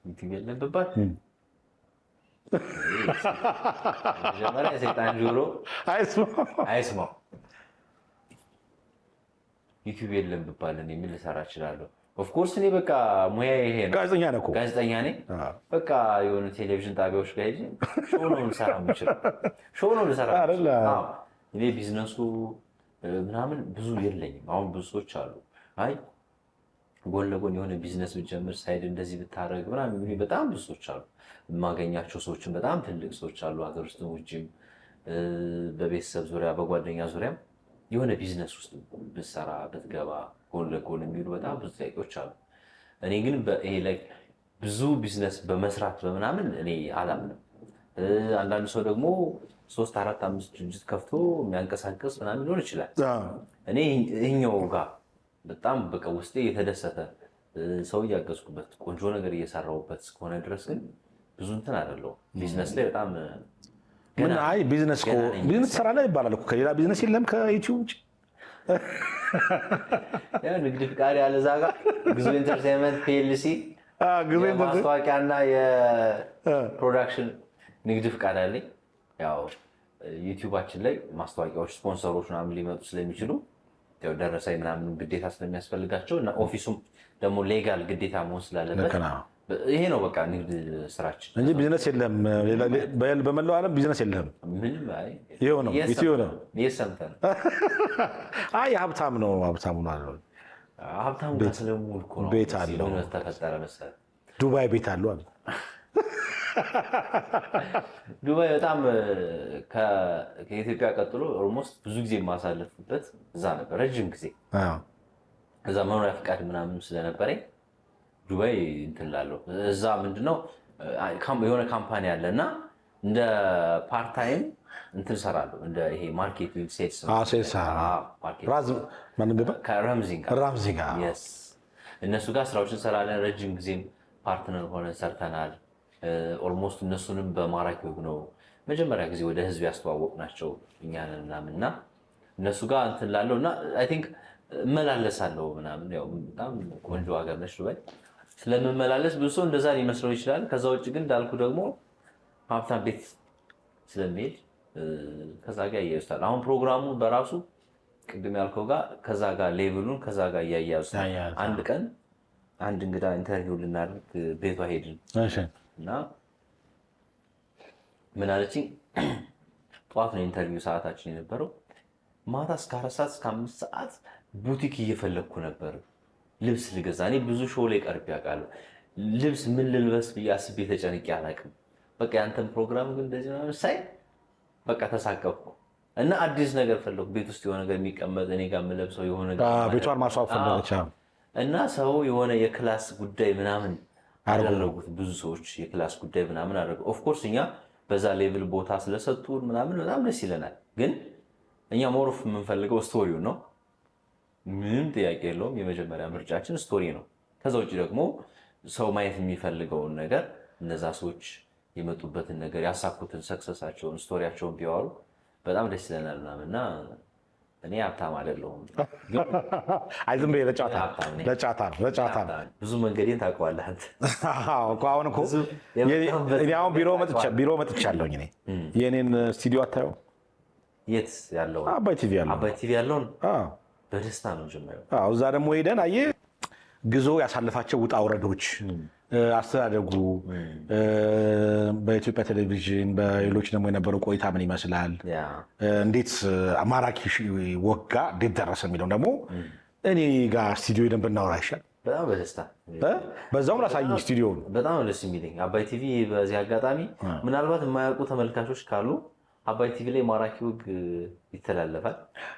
ዩቲዩብ የለም ብትባል መጀመሪያ ሰይጣን ጆሮ አይስማው። ዩቲዩብ የለም ብባል እኔ ምን ልሰራ እችላለሁ? ኦፍኮርስ እኔ በቃ ሙያ ይሄ ነው። ጋዜጠኛ ነህ እኮ። ጋዜጠኛ ነኝ። በቃ የሆነ ቴሌቪዥን ጣቢያዎች ጋር ሄጄ ሾው ነው ልሰራ የምችለው። ሾው ነው ልሰራ የምችለው። እኔ ቢዝነሱ ምናምን ብዙ የለኝም። አሁን ብዙ ሰዎች አሉ አይ ጎን ለጎን የሆነ ቢዝነስ ብትጀምር ሳይድ እንደዚህ ብታደርግ ምናምን በጣም ብዙ ሰዎች አሉ። የማገኛቸው ሰዎችን በጣም ትልቅ ሰዎች አሉ፣ ሀገር ውስጥም ውጭም፣ በቤተሰብ ዙሪያ በጓደኛ ዙሪያም የሆነ ቢዝነስ ውስጥ ብትሰራ ብትገባ ጎን ለጎን የሚሉ በጣም ብዙ ጥያቄዎች አሉ። እኔ ግን ይሄ ላይ ብዙ ቢዝነስ በመስራት በምናምን እኔ አላምንም። አንዳንድ ሰው ደግሞ 3፣ 4፣ 5 ድርጅት ከፍቶ የሚያንቀሳቀስ ምናምን ሊሆን ይችላል። እኔ ይሄኛው ጋር በጣም በቃ ውስጤ የተደሰተ ሰው እያገዝኩበት ቆንጆ ነገር እየሰራሁበት እስከሆነ ድረስ ግን ብዙ እንትን አይደለሁም ቢዝነስ ላይ በጣም ምን አይ ቢዝነስ ትሰራለህ ይባላል እኮ ከሌላ ቢዝነስ የለም ከዩቲዩብ ውጭ። ንግድ ፍቃድ ያለ እዛ ጋር ግዙ ኢንተርቴይንመንት ፒኤልሲ የማስታወቂያና የፕሮዳክሽን ንግድ ፍቃድ አለኝ። ያው ዩቲዩባችን ላይ ማስታወቂያዎች፣ ስፖንሰሮች ምናምን ሊመጡ ስለሚችሉ ደረሰኝ ምናምን ግዴታ ስለሚያስፈልጋቸው እና ኦፊሱም ደግሞ ሌጋል ግዴታ መሆን ስላለበት ይሄ ነው በቃ ንግድ ስራችን እንጂ ቢዝነስ የለም። በመላው ዓለም ቢዝነስ የለም። ይኸው ነው ዩቲዩብ ነው። አይ ሀብታም ነው ሀብታሙ ነው ሀብታሙ ስለሙሉ እኮ ነው ቤት አለው ተፈጠረ መሰለህ። ዱባይ ቤት አለው አለ። ዱባይ በጣም ከኢትዮጵያ ቀጥሎ ኦልሞስት ብዙ ጊዜ የማሳለፍበት እዛ ነበር ረጅም ጊዜ። እዛ መኖሪያ ፍቃድ ምናምን ስለነበረኝ ዱባይ እንትን እላለሁ። እዛ ምንድነው የሆነ ካምፓኒ አለ እና እንደ ፓርታይም እንትን እሰራለሁ እንደ ይሄ ማርኬቲንግ ሴልስ ረምዚ ጋር እነሱ ጋር ስራዎችን እንሰራለን። ረጅም ጊዜም ፓርትነር ሆነን ሰርተናል። ኦልሞስት እነሱንም በማራኪ ወግ ነው መጀመሪያ ጊዜ ወደ ህዝብ ያስተዋወቅናቸው እኛንን ምናምን እና እነሱ ጋር እንትን እላለሁ እና አይ ቲንክ እመላለሳለሁ ምናምን። ያው በጣም ቆንጆ ሀገር ነች ዱባይ። ስለምመላለስ ብዙ ሰው እንደዛ ሊመስለው ይችላል። ከዛ ውጭ ግን እንዳልኩ ደግሞ ሀብታም ቤት ስለሚሄድ ከዛ ጋር እያዩታል። አሁን ፕሮግራሙ በራሱ ቅድም ያልከው ጋር ከዛ ጋር ሌቭሉን ከዛ ጋር እያያዙ አንድ ቀን አንድ እንግዳ ኢንተርቪው ልናደርግ ቤቷ ሄድን እና ምን አለችኝ፣ ጠዋት ነው ኢንተርቪው ሰዓታችን የነበረው። ማታ እስከ 4 ሰዓት እስከ 5 ሰዓት ቡቲክ እየፈለግኩ ነበር ልብስ ልገዛ። እኔ ብዙ ሾው ላይ ቀርቤ አውቃለሁ። ልብስ ምን ልልበስ ብዬ አስቤ ተጨንቄ አላውቅም። በቃ ያንተን ፕሮግራም ግን እንደዚህ ነው ሳይ በቃ ተሳቀቅኩ እና አዲስ ነገር ፈለኩ። ቤት ውስጥ የሆነ ነገር የሚቀመጥ እኔ ጋር የምለብሰው የሆነ ነገር ቤቷን ማስዋብ ፈለገች እና ሰው የሆነ የክላስ ጉዳይ ምናምን አደረጉት። ብዙ ሰዎች የክላስ ጉዳይ ምናምን አደረጉ። ኦፍኮርስ እኛ በዛ ሌቭል ቦታ ስለሰጡን ምናምን በጣም ደስ ይለናል። ግን እኛ ሞሮፍ የምንፈልገው ስቶሪው ነው። ምንም ጥያቄ የለውም። የመጀመሪያ ምርጫችን ስቶሪ ነው። ከዛ ውጭ ደግሞ ሰው ማየት የሚፈልገውን ነገር እነዛ ሰዎች የመጡበትን ነገር ያሳኩትን ሰክሰሳቸውን ስቶሪያቸውን ቢያወሩ በጣም ደስ ይለናል ምናምን እና እኔ ሀብታም አይደለሁም። አይ ዝም ብዬ ለጨዋታ ነው። ብዙ መንገዴን ታውቀዋለህ አንተ። አሁን እኮ እኔ አሁን ቢሮ መጥቻለሁኝ። እኔ የእኔን ስቱዲዮ አታየው? የት ያለው? አባይ ቲቪ ያለው። አባይ ቲቪ ያለውን በደስታ ነው ጀመረው። አዎ እዛ ደግሞ ሄደን አየህ ግዞ ያሳለፋቸው ውጣ ውረዶች አስተዳደጉ በኢትዮጵያ ቴሌቪዥን በሌሎች ደግሞ የነበረው ቆይታ ምን ይመስላል፣ እንዴት ማራኪ ወጋ እንዴት ደረሰ የሚለው ደግሞ እኔ ጋር ስቱዲዮ ሄደን ብናወራ ይሻል። በጣም በደስታ በዛውም ላሳይኝ ስቱዲዮ በጣም ደስ የሚለኝ አባይ ቲቪ። በዚህ አጋጣሚ ምናልባት የማያውቁ ተመልካቾች ካሉ አባይ ቲቪ ላይ ማራኪ ወግ ይተላለፋል።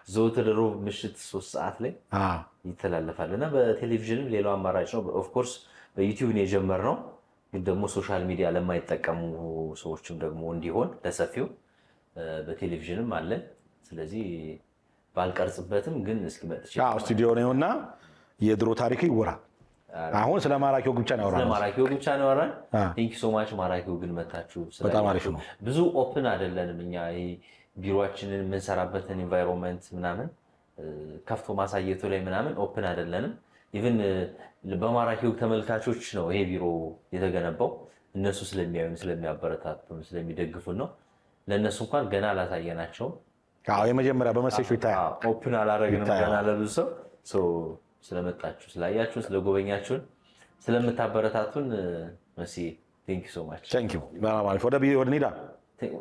ዘወትር ሮብ ምሽት 3 ሰዓት ላይ ይተላለፋል እና በቴሌቪዥንም ሌላው አማራጭ ነው። ኦፍኮርስ በዩቲዩብ ነው የጀመርነው፣ ግን ደግሞ ሶሻል ሚዲያ ለማይጠቀሙ ሰዎችም ደግሞ እንዲሆን ለሰፊው በቴሌቪዥንም አለ። ስለዚህ ባልቀርጽበትም ግን እስኪ መጥቼ ስቱዲዮ ነውና የድሮ ታሪክ ይወራ። አሁን ስለ ማራኪ ወግ ብቻ ነው ያወራነው። ስለ ማራኪ ወግ ብቻ ነው ያወራን። ቴንክ ዩ ሶ ማች ማራኪ ወግን መታችሁ። በጣም አሪፍ ነው። ብዙ ኦፕን አይደለንም እኛ ቢሮአችንን የምንሰራበትን ኢንቫይሮንመንት ምናምን ከፍቶ ማሳየቱ ላይ ምናምን ኦፕን አይደለንም። ኢቭን በማራኪ ወግ ተመልካቾች ነው ይሄ ቢሮ የተገነባው። እነሱ ስለሚያዩን ስለሚያበረታቱን ስለሚደግፉን ነው። ለእነሱ እንኳን ገና አላሳየናቸውም። የመጀመሪያ በመሴቹ ይታያል። ኦፕን አላረግንም ገና ለብዙ ሰው ስለመጣችሁ ስላያችሁን ስለጎበኛችሁን ስለምታበረታቱን መሲ ቴንክ ዩ ሶ ማች። ቴንክ ዩ ወደ ኒዳ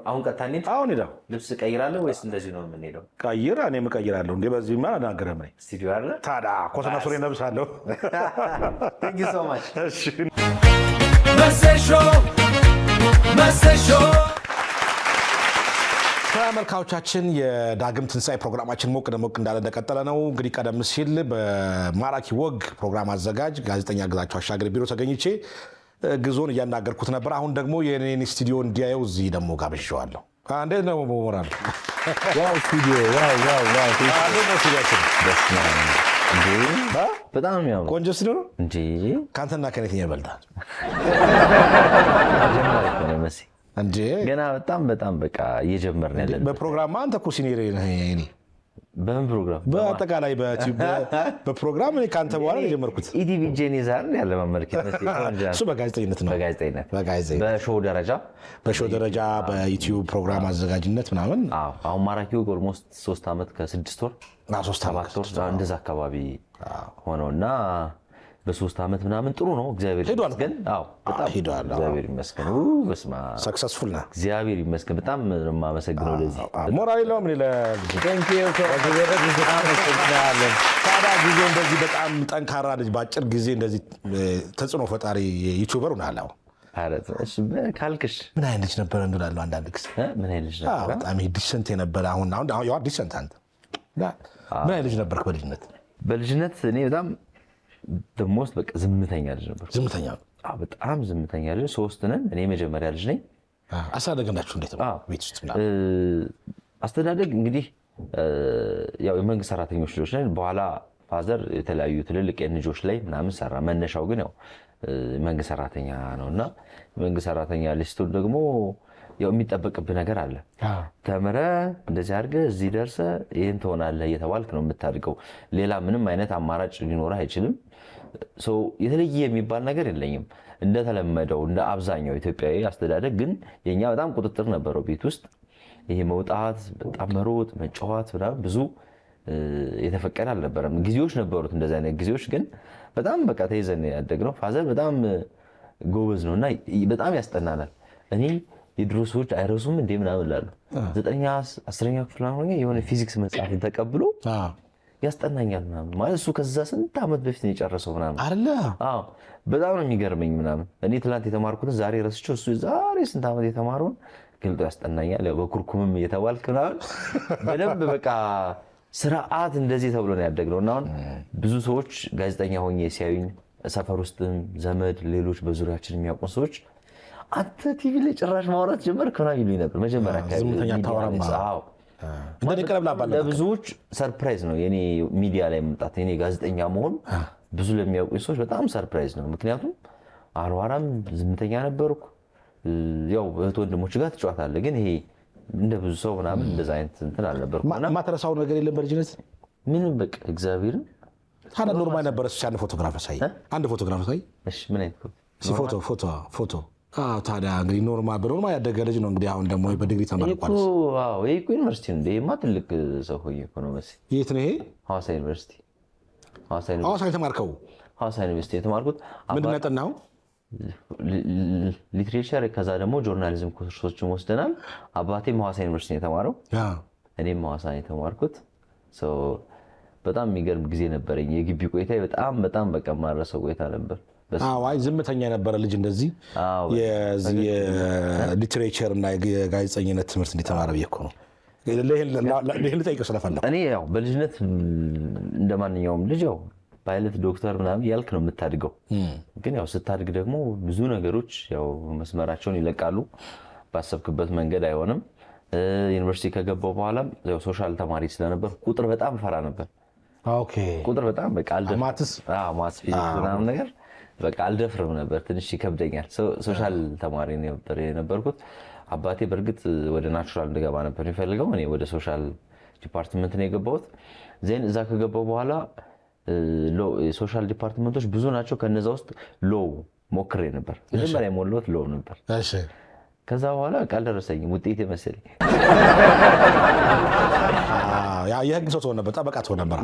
አሁን ቀጥታ እንሂድ። አሁን ኒዳ ልብስ ቀይራለሁ ወይስ እንደዚህ ነው የምንሄደው? ቀይር። እኔም እቀይራለሁ። እንደ በዚህ ማ አናገረም ነኝ ስቱዲዮ አለ ታዲያ ኮተና ሱሪ ለብሳለሁ። ቴንክ ዩ ሶ ማች። እሺ ተመልካቾቻችን የዳግም ትንሣኤ ፕሮግራማችን ሞቅ ደሞቅ እንዳለ እንደቀጠለ ነው። እንግዲህ ቀደም ሲል በማራኪ ወግ ፕሮግራም አዘጋጅ ጋዜጠኛ ግዛቸው አሻገር ቢሮ ተገኝቼ ግዞን እያናገርኩት ነበር። አሁን ደግሞ የኔን ስቱዲዮ እንዲያየው እዚህ ደግሞ ጋብዣዋለሁ። እንዴት ነው ሞራል? በጣም የሚያምር ቆንጆ ስቱዲዮ ነው እንጂ ከአንተና ከኔትኛ ይበልጣል እንዴ? ገና በጣም በቃ እየጀመርን ያለን በፕሮግራም አንተ እኮ ሲኒየር ነህ። በምን ፕሮግራም? በአጠቃላይ በፕሮግራም እኔ ከአንተ በኋላ የጀመርኩት ኢቲቪ ጄኒዛር ያለ ማመልከት እሱ በጋዜጠኝነት ነው። በሾው ደረጃ በዩቲዩብ ፕሮግራም አዘጋጅነት ምናምን። አሁን ማራኪ ወግ ኦልሞስት 3 ዓመት ከ6 ወር 7 ወር እንደዛ አካባቢ ሆነውና በ3 ዓመት ምናምን ጥሩ ነው። እግዚአብሔር ይመስገን። በጣም እግዚአብሔር ይመስገን። በስማ ሰክሰስፉል ነው። እግዚአብሔር ይመስገን። በጣም የማመሰግነው ለዚህ ሞራል የለውም። ቴንክ ዩ ታዲያ ጊዜ እንደዚህ በጣም ጠንካራ ልጅ በአጭር ጊዜ እንደዚህ ተጽዕኖ ፈጣሪ ዩቲዩበር ሆናል። ካልክሽ ምን አይነት ልጅ ነበረ እንላለሁ አንዳንድ ጊዜ። ምን አይነት ልጅ ነበረ? በጣም ዲሰንት የነበረ አሁን ያው ዲሰንት አንተ ምን አይነት ልጅ ነበርክ በልጅነት? በልጅነት እኔ በጣም ደሞስ በቃ ዝምተኛ ልጅ ነበር። ዝምተኛ? በጣም ዝምተኛ ልጅ። 3 ነን። እኔ መጀመሪያ ልጅ ነኝ። አስተዳደግናችሁ እንዴት ነው? ቤት ውስጥ አስተዳደግ እንግዲህ ያው የመንግስት ሰራተኞች ልጆች ነን። በኋላ ፋዘር የተለያዩ ትልልቅ የልጆች ላይ ምናምን ሰራ። መነሻው ግን ያው መንግስት ሰራተኛ ነውና መንግስት ሰራተኛ ልጅ ስትሆን ደግሞ ያው የሚጠበቅብህ ነገር አለ። ተምረህ እንደዚህ አድርገህ እዚህ ደርሰህ ይህን ትሆናለህ እየተባልክ ነው የምታድገው። ሌላ ምንም አይነት አማራጭ ሊኖርህ አይችልም። የተለየ የሚባል ነገር የለኝም። እንደተለመደው እንደ አብዛኛው ኢትዮጵያዊ አስተዳደግ ግን የኛ በጣም ቁጥጥር ነበረው ቤት ውስጥ። ይሄ መውጣት፣ በጣም መሮጥ፣ መጫወት ምናምን ብዙ የተፈቀደ አልነበረም። ጊዜዎች ነበሩት እንደዚህ አይነት ጊዜዎች፣ ግን በጣም በቃ ተይዘን ያደግነው። ፋዘር በጣም ጎበዝ ነው እና በጣም ያስጠናናል። እኔ የድሮ ሰዎች አይረሱም እንዴ ምናምን እላለሁ። 9ኛ 10ኛ ክፍል ሆኜ የሆነ ፊዚክስ መጽሐፍን ተቀብሎ ያስጠናኛል ምናምን። ማለት እሱ ከዛ ስንት ዓመት በፊት ነው የጨረሰው ምናምን አይደለ? አዎ በጣም ነው የሚገርመኝ ምናምን። እኔ ትናንት የተማርኩትን ዛሬ ረስቼው እሱ ዛሬ ስንት ዓመት የተማረውን ገልጦ ያስጠናኛል። ያው በኩርኩምም እየተባልክ ምናምን በደንብ በቃ ስርዓት እንደዚህ ተብሎ ነው ያደግነው። እና አሁን ብዙ ሰዎች ጋዜጠኛ ሆኜ ሲያዩኝ ሰፈር ውስጥም ዘመድ ሌሎች በዙሪያችን የሚያውቁን ሰዎች አንተ ቲቪ ላይ ጭራሽ ማውራት ጀመርክ ምናምን ይሉኝ ነበር መጀመሪያ አካባቢ። ለብዙዎች ሰርፕራይዝ ነው የኔ ሚዲያ ላይ መምጣት፣ የኔ ጋዜጠኛ መሆን ብዙ ለሚያውቁኝ ሰዎች በጣም ሰርፕራይዝ ነው። ምክንያቱም አሯራም ዝምተኛ ነበርኩ። ያው እህት ወንድሞች ጋር ትጫወታለህ፣ ግን ይሄ እንደ ብዙ ሰው ምናምን እንደዛ አይነት እንትን አልነበርኩም። ማትረሳው ነገር የለም በልጅነት? ምንም በቃ እግዚአብሔርን። ታዲያ ኖርማል ነበረ? አንድ ፎቶግራፍ ሳይ። እሺ ምን አይነት ፎቶ? ታዲያ እንግዲህ በኖርማል ያደገ ልጅ ነው እንግዲህ። አሁን ደግሞ በዲግሪ ተመርቋል። ይሄ እኮ ዩኒቨርሲቲ ነው እንዴ? ትልቅ ሰው ሆኜ እኮ ነው መሰለኝ። የት ነው ይሄ? ሐዋሳ ዩኒቨርሲቲ። ሐዋሳ የተማርከው? ሐዋሳ ዩኒቨርሲቲ የተማርኩት። ምንድን ነው ያጠናኸው? ሊትሬቸር፣ ከዛ ደግሞ ጆርናሊዝም ኮርሶችን ወስደናል። አባቴም ሐዋሳ ዩኒቨርሲቲ ነው የተማረው፣ እኔም ሐዋሳ ነው የተማርኩት። በጣም የሚገርም ጊዜ ነበረኝ። የግቢ ቆይታ በጣም በቃ የማረሰው ቆይታ ነበር። አይ ዝምተኛ የነበረ ልጅ እንደዚህ የሊትሬቸር እና የጋዜጠኝነት ትምህርት እንዲተማረ ብዬ እኮ ነው። ይህን ልጠይቅህ ስለፈለኩ። እኔ ያው በልጅነት እንደማንኛውም ልጅ ያው ፓይለት፣ ዶክተር ምናምን ያልክ ነው የምታድገው። ግን ያው ስታድግ ደግሞ ብዙ ነገሮች ያው መስመራቸውን ይለቃሉ። ባሰብክበት መንገድ አይሆንም። ዩኒቨርሲቲ ከገባው በኋላ ያው ሶሻል ተማሪ ስለነበር ቁጥር በጣም ፈራ ነበር። ቁጥር በጣም በቃ ማትስ ምናምን ነገር በቃ አልደፍርም ነበር፣ ትንሽ ይከብደኛል። ሶሻል ተማሪ ነበር የነበርኩት። አባቴ በእርግጥ ወደ ናቹራል እንድገባ ነበር የሚፈልገው። እኔ ወደ ሶሻል ዲፓርትመንት ነው የገባሁት። ዜን እዛ ከገባው በኋላ ሶሻል ዲፓርትመንቶች ብዙ ናቸው። ከነዛ ውስጥ ሎው ሞክሬ ነበር። መጀመሪያ የሞላሁት ሎው ነበር። ከዛ በኋላ ቃል ደረሰኝም ውጤት መሰለኝ። የህግ ሰው ትሆን ነበር? ጠበቃ ትሆን ነበር?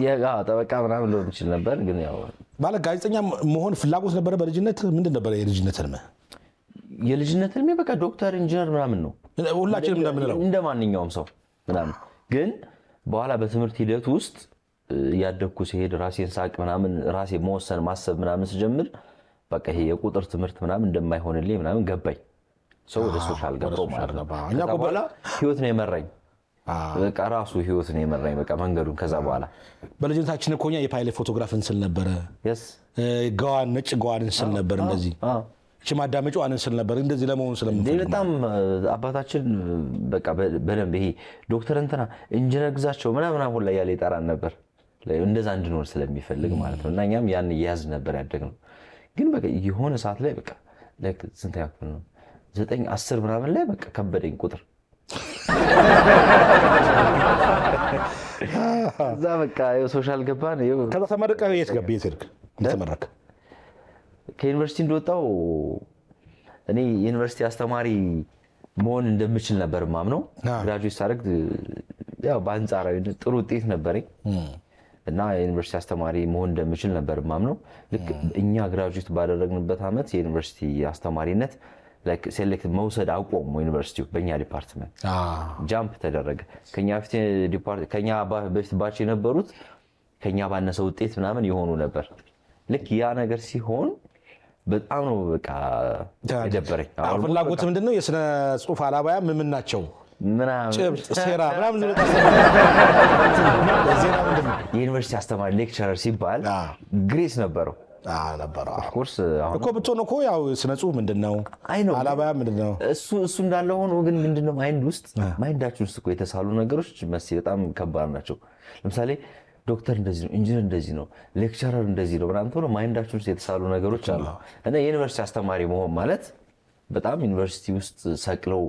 ጠበቃ ምናምን ልሆን ይችል ነበር። ግን ያው ማለት ጋዜጠኛ መሆን ፍላጎት ነበረ በልጅነት? ምንድን ነበረ የልጅነት ህልምህ? የልጅነት ህልሜ በቃ ዶክተር፣ ኢንጂነር ምናምን ነው ሁላችንም እንደምንለው እንደ ማንኛውም ሰው ምናምን። ግን በኋላ በትምህርት ሂደት ውስጥ እያደግኩ ሲሄድ ራሴን ሳቅ ምናምን ራሴ መወሰን ማሰብ ምናምን ስጀምር በቃ ይሄ የቁጥር ትምህርት ምናምን እንደማይሆንልኝ ምናምን ገባኝ። ሰው ወደ ሶሻል ገባው ማለት ነው። በኋላ ህይወት ነው የመራኝ። በቃ ራሱ ህይወት ነው የመራኝ በቃ መንገዱን። ከዛ በኋላ በልጅነታችን እኮ እኛ የፓይለት ፎቶግራፍ እንስል ነበረ። ገዋን ነጭ ገዋን እንስል ነበር። እንደዚህ እቺ ማዳመጫዋን እንስል ነበር። እንደዚህ ለመሆን ስለምንፈልግ በጣም አባታችን በቃ በደንብ ይሄ ዶክተር እንትና ኢንጂነር ግዛቸው ምናምን ሁላ ያለ ይጠራን ነበር። እንደዛ እንድንሆን ስለሚፈልግ ማለት ነው። እና እኛም ያን እየያዝን ነበር ያደግነው። ግን በቃ የሆነ ሰዓት ላይ በቃ ስንት ያክል ነው 9 10 ምናምን ላይ በቃ ከበደኝ ቁጥር። እዛ በቃ ሶሻል ገባን። ከዛ ተመረቀህ የት ገባህ? የት ሄድክ? ተመረቀ ከዩኒቨርሲቲ እንደወጣው እኔ ዩኒቨርሲቲ አስተማሪ መሆን እንደምችል ነበር ማምነው። ግራጁዌት ሳደርግ ያው በአንጻራዊ ጥሩ ውጤት ነበረኝ እና የዩኒቨርሲቲ አስተማሪ መሆን እንደምችል ነበር ማምነው። ልክ እኛ ግራጁዌት ባደረግንበት ዓመት የዩኒቨርሲቲ አስተማሪነት ሴሌክት መውሰድ አቆሙ። ዩኒቨርሲቲው በእኛ ዲፓርትመንት ጃምፕ ተደረገ። ከኛ በፊት ባች የነበሩት ከኛ ባነሰ ውጤት ምናምን የሆኑ ነበር። ልክ ያ ነገር ሲሆን በጣም ነው በቃ የደበረኝ። ፍላጎት ምንድን ነው? የስነ ጽሁፍ አላባያ ምን ናቸው? ጭብጥ፣ ሴራ ምናምን የዩኒቨርሲቲ አስተማሪ ሌክቸረር ሲባል ግሬስ ነበረው ኦፍኮርስ እኮ ብትሆን እኮ ያው ስነ ጽሁፍ ምንድነው አላባያ ምንድነው እሱ እንዳለ ሆኖ ግን ምንድነው ማይንዳችን ውስጥ እኮ የተሳሉ ነገሮች በጣም ከባድ ናቸው። ለምሳሌ ዶክተር እንደዚህ ነው፣ ኢንጂነር እንደዚህ ነው፣ ሌክቸረር እንደዚህ ነው ምናምን ተብሎ ማይንዳችን ውስጥ የተሳሉ ነገሮች አሉ። እና የዩኒቨርሲቲ አስተማሪ መሆን ማለት በጣም ዩኒቨርሲቲ ውስጥ ሰቅለው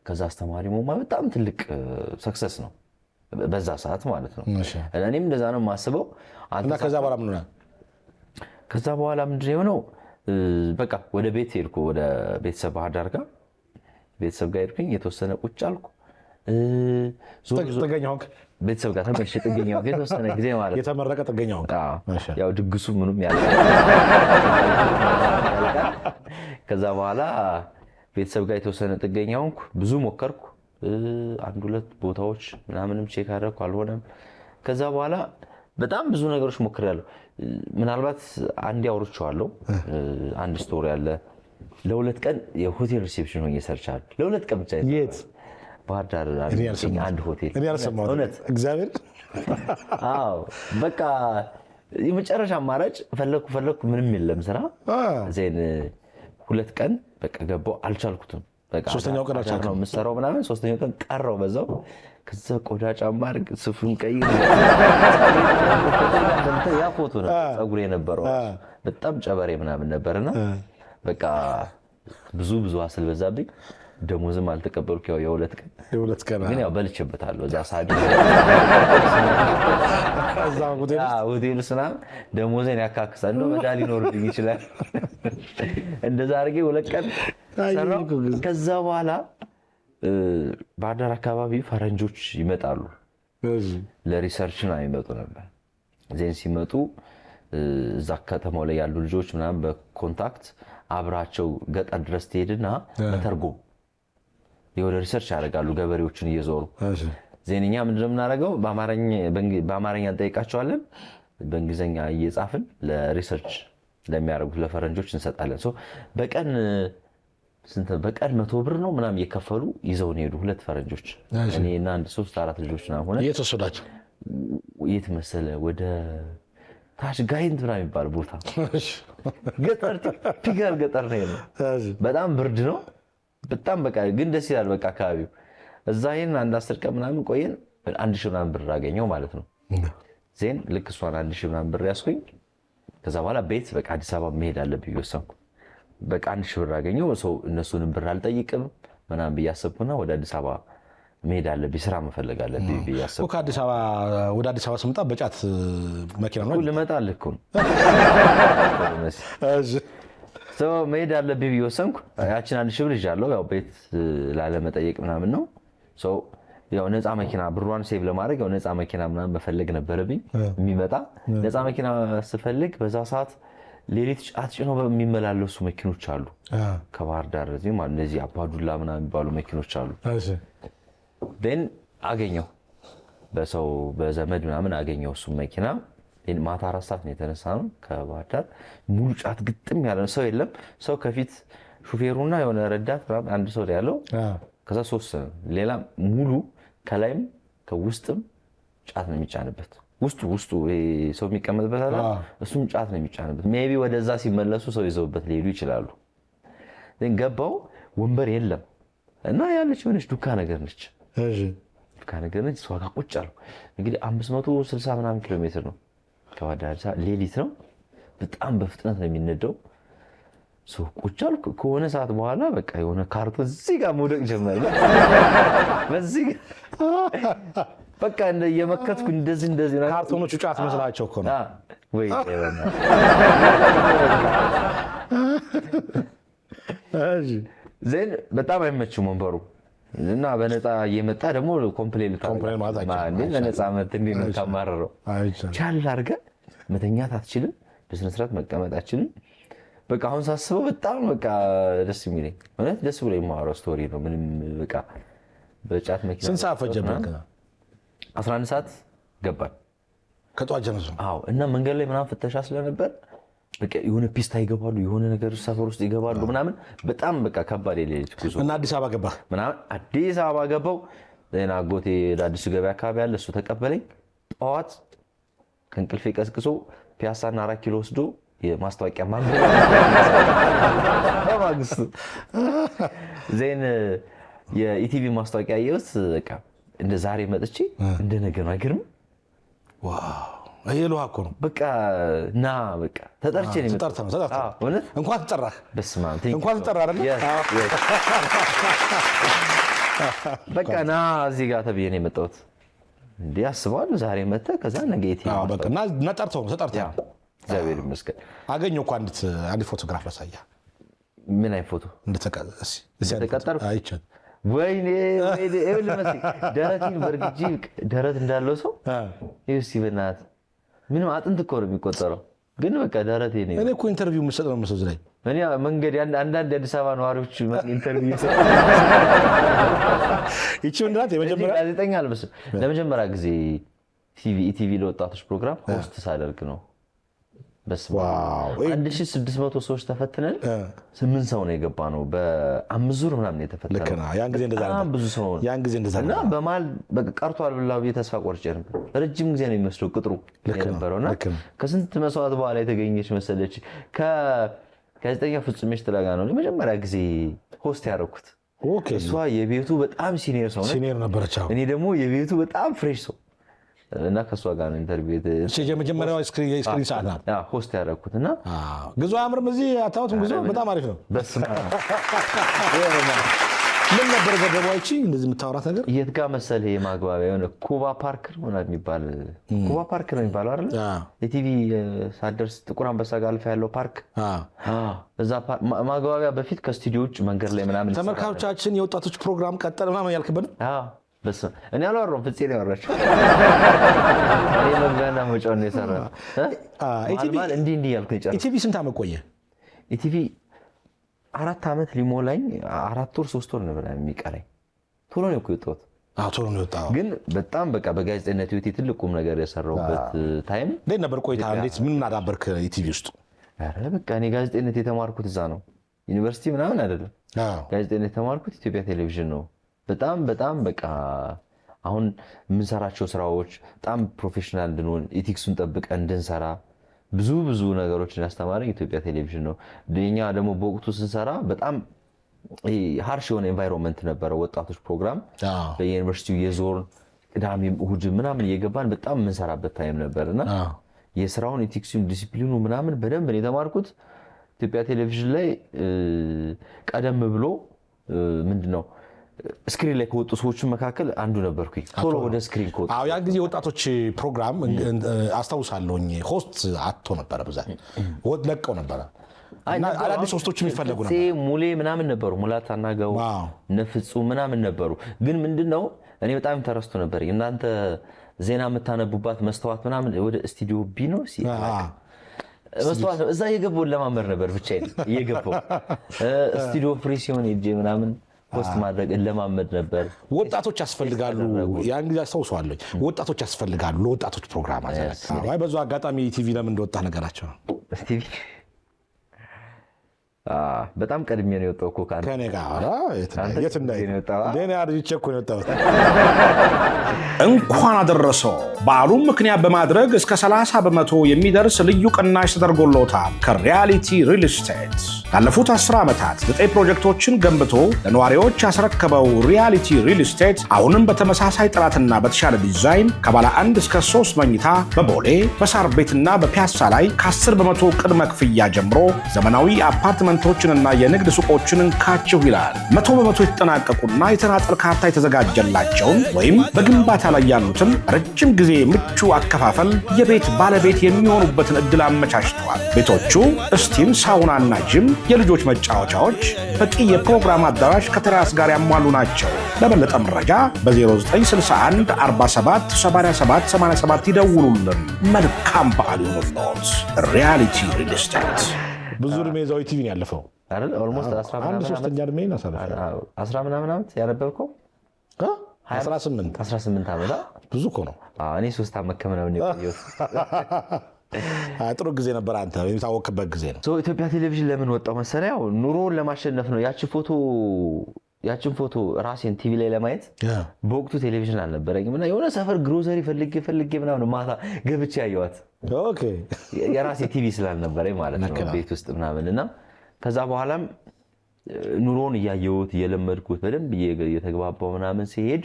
ከዛ አስተማሪ መሆን ማለት በጣም ትልቅ ሰክሰስ ነው በዛ ሰዓት ማለት ነው። እኔም እንደዛ ነው የማስበው። እና ከዛ በኋላ ምን ሆነ? ከዛ በኋላ ምንድን የሆነው በቃ ወደ ቤት ሄድኩ፣ ወደ ቤተሰብ ባህር ዳር ጋር ቤተሰብ ጋር ሄድኩኝ። የተወሰነ ቁጭ አልኩ። ጥገኛ ሆንክ? ቤተሰብ ጋር ተመልሼ ጥገኛ ሆንኩ የተወሰነ ጊዜ ማለት ነው። የተመረቀ ጥገኛ ሆንክ? ያው ድግሱ ምኑም ያለ። ከዛ በኋላ ቤተሰብ ጋር የተወሰነ ጥገኛ ሆንኩ። ብዙ ሞከርኩ፣ 1-2 ቦታዎች ምናምንም ቼክ አደረኩ፣ አልሆነም። ከዛ በኋላ በጣም ብዙ ነገሮች ሞክሬያለሁ። ምናልባት አንዴ አውርቼዋለሁ። አንድ ስቶሪ አለ። ለ2 ቀን የሆቴል ሪሴፕሽን ሆኜ ሰርቻለሁ። ለ2 ቀን ብቻ። የት? ባህር ዳር አንድ ሆቴል። እውነት እግዚአብሔር። አዎ በቃ የመጨረሻ አማራጭ ፈለኩ፣ ምንም የለም ስራ። ዜን 2 ቀን በቃ ገባሁ፣ አልቻልኩትም። በቃ 3ኛው ቀን አልቻልኩም የምሰራው ምናምን 3ኛው ቀን ቀረው በዛው። ከዛ ቆዳ ጫማ አድርግ፣ ስፉን ቀይር። ያ ፎቶ ነው ፀጉሬ የነበረው በጣም ጨበሬ ምናምን ነበርና በቃ ብዙ ሀስል በዛብኝ። ደሞዝም አልተቀበልኩ። ያው የ2 ቀን ግን ያው በልቼበታለሁ። እዛ ሳዲ ሆቴል ስና ደሞዜን ያካክሳል። እንደው መዳል ሊኖርብኝ ይችላል። እንደዛ አድርጌ 2 ቀን ከዛ በኋላ ባህር ዳር አካባቢ ፈረንጆች ይመጣሉ ለሪሰርች ነው ይመጡ ነበር። ዜን ሲመጡ እዛ ከተማው ላይ ያሉ ልጆች ምናምን በኮንታክት አብራቸው ገጠር ድረስ ትሄድና በተርጎም የወደ ሪሰርች ያደርጋሉ ገበሬዎችን እየዞሩ። ዜንኛ ምንድነው የምናደርገው በአማርኛ እንጠይቃቸዋለን፣ በእንግሊዝኛ እየጻፍን ለሪሰርች ለሚያደርጉት ለፈረንጆች እንሰጣለን። በቀን 100 ብር ነው ምናምን እየከፈሉ ይዘውን ሄዱ። 2 ፈረንጆች እኔና አንድ 3-4 ልጆች ምናምን ሆነ። የት ወሰዳቸው? የት መሰለ ወደ ታች ጋይንት ምናምን የሚባል ቦታ ገጠር ፒጋል ገጠር ነው። በጣም ብርድ ነው በጣም በቃ ግን ደስ ይላል በቃ አካባቢው። እዛ ይሄን አንድ 10 ቀን ምናምን ቆየን። 1000 ምናምን ብር አገኘው ማለት ነው። ዜን ልክ እሷን 1000 ምናምን ብር ያስኩኝ። ከዛ በኋላ ቤት በቃ አዲስ አበባ መሄድ አለብኝ ወሰንኩ። በቃ 1000 ብር አገኘው። ሰው እነሱንም ብር አልጠይቅም ምናምን ብያሰብኩና ወደ አዲስ አበባ መሄድ አለብኝ፣ ስራ መፈለግ አለብኝ ብያሰብኩ። ከአዲስ አበባ ወደ አዲስ አበባ ስመጣ በጫት መኪና ነው ልመጣልህ እኮ ሰው መሄድ አለብኝ ብዬ ወሰንኩ። ያችን 1000 ብር ይዣለሁ። ያው ቤት ላለመጠየቅ ምናምን ነው። ሰው ያው ነፃ መኪና ብሯን ሴቭ ለማድረግ ያው ነፃ መኪና ምናምን መፈለግ ነበረብኝ የሚመጣ ነፃ መኪና ስፈልግ በዛ ሰዓት ሌሊት ጫት ጭነው በሚመላለሱ መኪኖች አሉ ከባህር ዳር እዚህ ማለት እነዚህ አባዱላ ምናምን የሚባሉ መኪኖች አሉ። ዴን አገኘው በሰው በዘመድ ምናምን አገኘው እሱ መኪና። ማታ 4 ሰዓት ነው የተነሳ ነው ከባህር ዳር። ሙሉ ጫት ግጥም ያለ ሰው የለም። ሰው ከፊት ሹፌሩና የሆነ ረዳት ምናምን አንድ ሰው ያለው ከዛ 3 ሌላ ሙሉ ከላይም ከውስጥም ጫት ነው የሚጫንበት። ውስጡ ሰው የሚቀመጥበት አለ እሱም ጫት ነው የሚጫንበት። ሜቢ ወደዛ ሲመለሱ ሰው ይዘውበት ሊሄዱ ይችላሉ። ግን ገባው ወንበር የለም እና ያለች የሆነች ዱካ ነገር ነች። ዱካ ነገር ነች። እሷ ጋር ቁጭ አልኩ። እንግዲህ 560 ምናምን ኪሎ ሜትር ነው ከባህር ዳር። ሌሊት ነው በጣም በፍጥነት ነው የሚነዳው። ሰው ቁጭ አልኩ። ከሆነ ሰዓት በኋላ በቃ የሆነ ካርቶን እዚህ ጋር መውደቅ ጀመረ። በዚህ በቃ የመከትኩ እንደዚህ ካርቶኖቹ ጫት መስላቸው እኮ ነው ወይ ዜን በጣም አይመችም ወንበሩ እና በነፃ እየመጣ ደግሞ ኮምፕሌን በነፃ መት እንዴት ታማረረው ቻል አድርገህ መተኛት አትችልም፣ በስነ ስርዓት መቀመጥ አትችልም። በቃ አሁን ሳስበው በጣም በቃ ደስ የሚለኝ እውነት ደስ ብሎ የማወራው ስቶሪ ነው። ምንም በቃ በጫት መኪና ስንት ሰዓት ፈጀብህ? 11 ሰዓት ገባን ከጧት ጀምሮ። አዎ እና መንገድ ላይ ምናምን ፍተሻ ስለነበር በቃ የሆነ ፒስታ ይገባሉ፣ የሆነ ነገር ሰፈር ውስጥ ይገባሉ ምናምን በጣም በቃ ከባድ የሌሊት ጉዞ እና አዲስ አበባ ገባህ ምናምን። አዲስ አበባ ገባው። ዜና አጎቴ አዲሱ ገበያ አካባቢ ያለ እሱ ተቀበለኝ። ጠዋት ከእንቅልፌ ቀስቅሶ ፒያሳና 4 ኪሎ ወስዶ የማስታወቂያ ማንበብ በማግስቱ ዜን የኢቲቪ ማስታወቂያ ያየሁት በቃ እንደ ዛሬ መጥቼ እንደ ነገ ነው። አይገርም? ዋው ይሄ ልዋ እኮ ነው። በቃ ና በቃ ተጠርቼ ነው የመጣሁት። እንኳን ተጠራህ። በስመ አብ እንኳን ተጠራህ አይደል? በቃ ና እዚህ ጋር ተብዬ ነው የመጣሁት። እንዴ አስበዋለሁ ዛሬ መጥተህ ከዛ ነገ ኢቲቪ በቃ እና ተጠርተህ እግዚአብሔር ይመስገን አገኘሁ እኮ አንዲት ፎቶግራፍ ላሳየህ። ምን አይነት ፎቶ? እንደተቀጠርኩ አይቻልም። ወይኔ ደረቴን በርግጄ ደረት እንዳለው ሰው ይኸውስ በእናትህ ምንም አጥንት እኮ ነው የሚቆጠረው፣ ግን በቃ ደረቴ ነው። እኔ እኮ ኢንተርቪው የምሰጥ ነው መሰለኝ ላይ እኔ መንገድ አንዳንድ የአዲስ አበባ ነዋሪዎች ኢንተርቪው ይሰጥ ይቺ ምንድናት? የመጀመሪያ ጋዜጠኛ አልመስልም። ለመጀመሪያ ጊዜ ኢቲቪ ለወጣቶች ፕሮግራም ሆስት ሳደርግ ነው። በስመ አብ 1600 ሰዎች ተፈትነን 8 ሰው ነው የገባ ነው። በ5 ዙር ምናምን የተፈተነው ያን ጊዜ እንደዛ በጣም ብዙ ሰው ነው ያን ጊዜ እንደዛ እና በመሀል በቃ ቀርቷል ብላው ተስፋ ቆርጬ ነበር። ረጅም ጊዜ ነው የሚመስለው ቅጥሩ የነበረውና ከስንት መስዋዕት በኋላ የተገኘች መሰለች። ከጋዜጠኛ ፍጹሜሽ ጥላጋ ነው ለመጀመሪያ ጊዜ ሆስት ያደረኩት። እሷ የቤቱ በጣም ሲኒየር ሰው ነበረች፣ እኔ ደግሞ የቤቱ በጣም ፍሬሽ ሰው እና ከሷ ጋር ነው ኢንተርቪው የመጀመሪያው ስክሪን ሰዓት ናት ሆስት ያደረኩት። እና ግዙ አያምርም? እዚህ አታዩትም? ግዙ በጣም አሪፍ ነው። ምን ነበር ገደባይቺ እንደዚህ የምታወራት ነገር የት ጋር መሰለህ የማግባቢያ የሆነ ኩባ ፓርክ ነው የሚባል ኩባ ፓርክ ነው የሚባለው አይደል? የቲቪ ሳደርስ ጥቁር አንበሳ ጋር አልፋ ያለው ፓርክ እዛ ማግባቢያ በፊት ከስቱዲዮ ውጭ መንገድ ላይ ምናምን ተመልካቾቻችን የወጣቶች ፕሮግራም ቀጠለ ምናምን ያልክብን በስ እኔ አላወራሁም ፍፄ ነው ያወራችው እኔ መግቢያና መውጫውን ነው የሰራው እንዲህ ያልኩኝ ጨርሰህ ኢቲቪ ስንት ዓመት ቆየ ኢቲቪ 4 ዓመት ሊሞላኝ 4 ወር 3 ወር ነበር የሚቀረኝ ቶሎ ነው የወጣሁት ቶሎ ነው የወጣው ግን በጣም በቃ በጋዜጠኝነት ህይወቴ ትልቁም ነገር የሰራሁበት ታይም እንዴት ነበር ቆይታ እንዴት ምን አዳበርክ ኢቲቪ ውስጥ አረ በቃ እኔ ጋዜጠኝነት የተማርኩት እዛ ነው ዩኒቨርሲቲ ምናምን አይደለም ጋዜጠኝነት የተማርኩት ኢትዮጵያ ቴሌቪዥን ነው በጣም በቃ አሁን የምንሰራቸው ስራዎች በጣም ፕሮፌሽናል እንድንሆን ኢቲክሱን ጠብቀን እንድንሰራ ብዙ ነገሮችን ያስተማረኝ ኢትዮጵያ ቴሌቪዥን ነው ለኛ ደግሞ በወቅቱ ስንሰራ በጣም ሃርሽ የሆነ ኤንቫይሮንመንት ነበር ወጣቶች ፕሮግራም በዩኒቨርሲቲው የዞን ቅዳሜ እሁድ ምናምን እየገባን በጣም የምንሰራበት ታይም ነበርና የስራውን ኢቲክሱን ዲሲፕሊኑ ምናምን በደንብ ነው የተማርኩት ኢትዮጵያ ቴሌቪዥን ላይ ቀደም ብሎ ምንድነው ስክሪን ላይ ከወጡ ሰዎች መካከል አንዱ ነበርኩኝ ቶሎ ወደ ስክሪን ከወጡ ያን ጊዜ ወጣቶች ፕሮግራም አስታውሳለሁኝ ሆስት አጥቶ ነበር በዛ ወጥ ለቀው ነበር እና አዳዲስ ሆስቶች የሚፈልጉ ነበር ሙሌ ምናምን ነበሩ ሙላት አናጋው ነፍጹ ምናምን ነበሩ ግን ምንድነው እኔ በጣም ተረስቶ ነበር እናንተ ዜና የምታነቡባት መስተዋት ምናምን ወደ ስቱዲዮ ቢ ነው መስተዋት እዛ የገባው ለማመር ነበር ብቻ የገባው ስቱዲዮ ፍሪ ሲሆን እጄ ምናምን ፖስት ማድረግ ለማመድ ነበር ወጣቶች ያስፈልጋሉ ያን ጊዜ አስተውሰዋለሁ ወጣቶች ያስፈልጋሉ ለወጣቶች ፕሮግራም አዘጋጅ አይ በዛው አጋጣሚ ቲቪ ለምን እንደወጣ ነገራቸው ቲቪ በጣም ቀድሜ ነው የወጣው እኮ ከኔ ጋር የት እንዳይወጣው ለኔ አርጅቼ እኮ ነው የወጣው እንኳን አደረሰው በዓሉን ምክንያት በማድረግ እስከ 30% የሚደርስ ልዩ ቅናሽ ተደርጎልዎታል ከሪያሊቲ ሪል ስቴት ላለፉት 10 ዓመታት 9 ፕሮጀክቶችን ገንብቶ ለነዋሪዎች ያስረከበው ሪያሊቲ ሪል ስቴት አሁንም በተመሳሳይ ጥራትና በተሻለ ዲዛይን ከባለ 1 እስከ 3 መኝታ በቦሌ በሳር ቤትና በፒያሳ ላይ ከ10% ቅድመ ክፍያ ጀምሮ ዘመናዊ አፓርትመንቶችንና የንግድ ሱቆችን እንካችሁ ይላል 100% የተጠናቀቁና የተናጠል ካርታ የተዘጋጀላቸውን ወይም በግንባታ ላይ ያሉትን ረጅም ጊዜ ምቹ አከፋፈል የቤት ባለቤት የሚሆኑበትን እድል አመቻችተዋል ቤቶቹ ስቲም ሳውናና ጂም የልጆች መጫወቻዎች በቂ የፕሮግራም አዳራሽ ከቴራስ ጋር ያሟሉ ናቸው ለበለጠ መረጃ በ0961 47 87 87 ይደውሉልን መልካም በዓል ይሁንልዎት ሪያሊቲ ሪል ስቴት ብዙ ርሜዛው ቲቪ ነው ያለፈው አይደል ኦልሞስት 13ኛ እድሜ ነው 10 ምናምን ዓመት ያነበብከው 18 ዓመት ብዙ እኮ ነው እኔ 3 ዓመት ከምናምን ነው ጥሩ ጊዜ ነበር አንተ የታወቅበት ጊዜ ነው ኢትዮጵያ ቴሌቪዥን ለምን ወጣው መሰለህ ያው ኑሮን ለማሸነፍ ነው ያችን ፎቶ ራሴን ቲቪ ላይ ለማየት በወቅቱ ቴሌቪዥን አልነበረኝም እና የሆነ ሰፈር ግሮሰሪ ፈልጌ ምናምን ማታ ገብቼ ያየዋት ኦኬ የራሴ ቲቪ ስላልነበረኝ ማለት ነው ቤት ውስጥ ምናምንና ከዛ በኋላም ኑሮን እያየሁት እየለመድኩት በደንብ እየተግባባው ምናምን ሲሄድ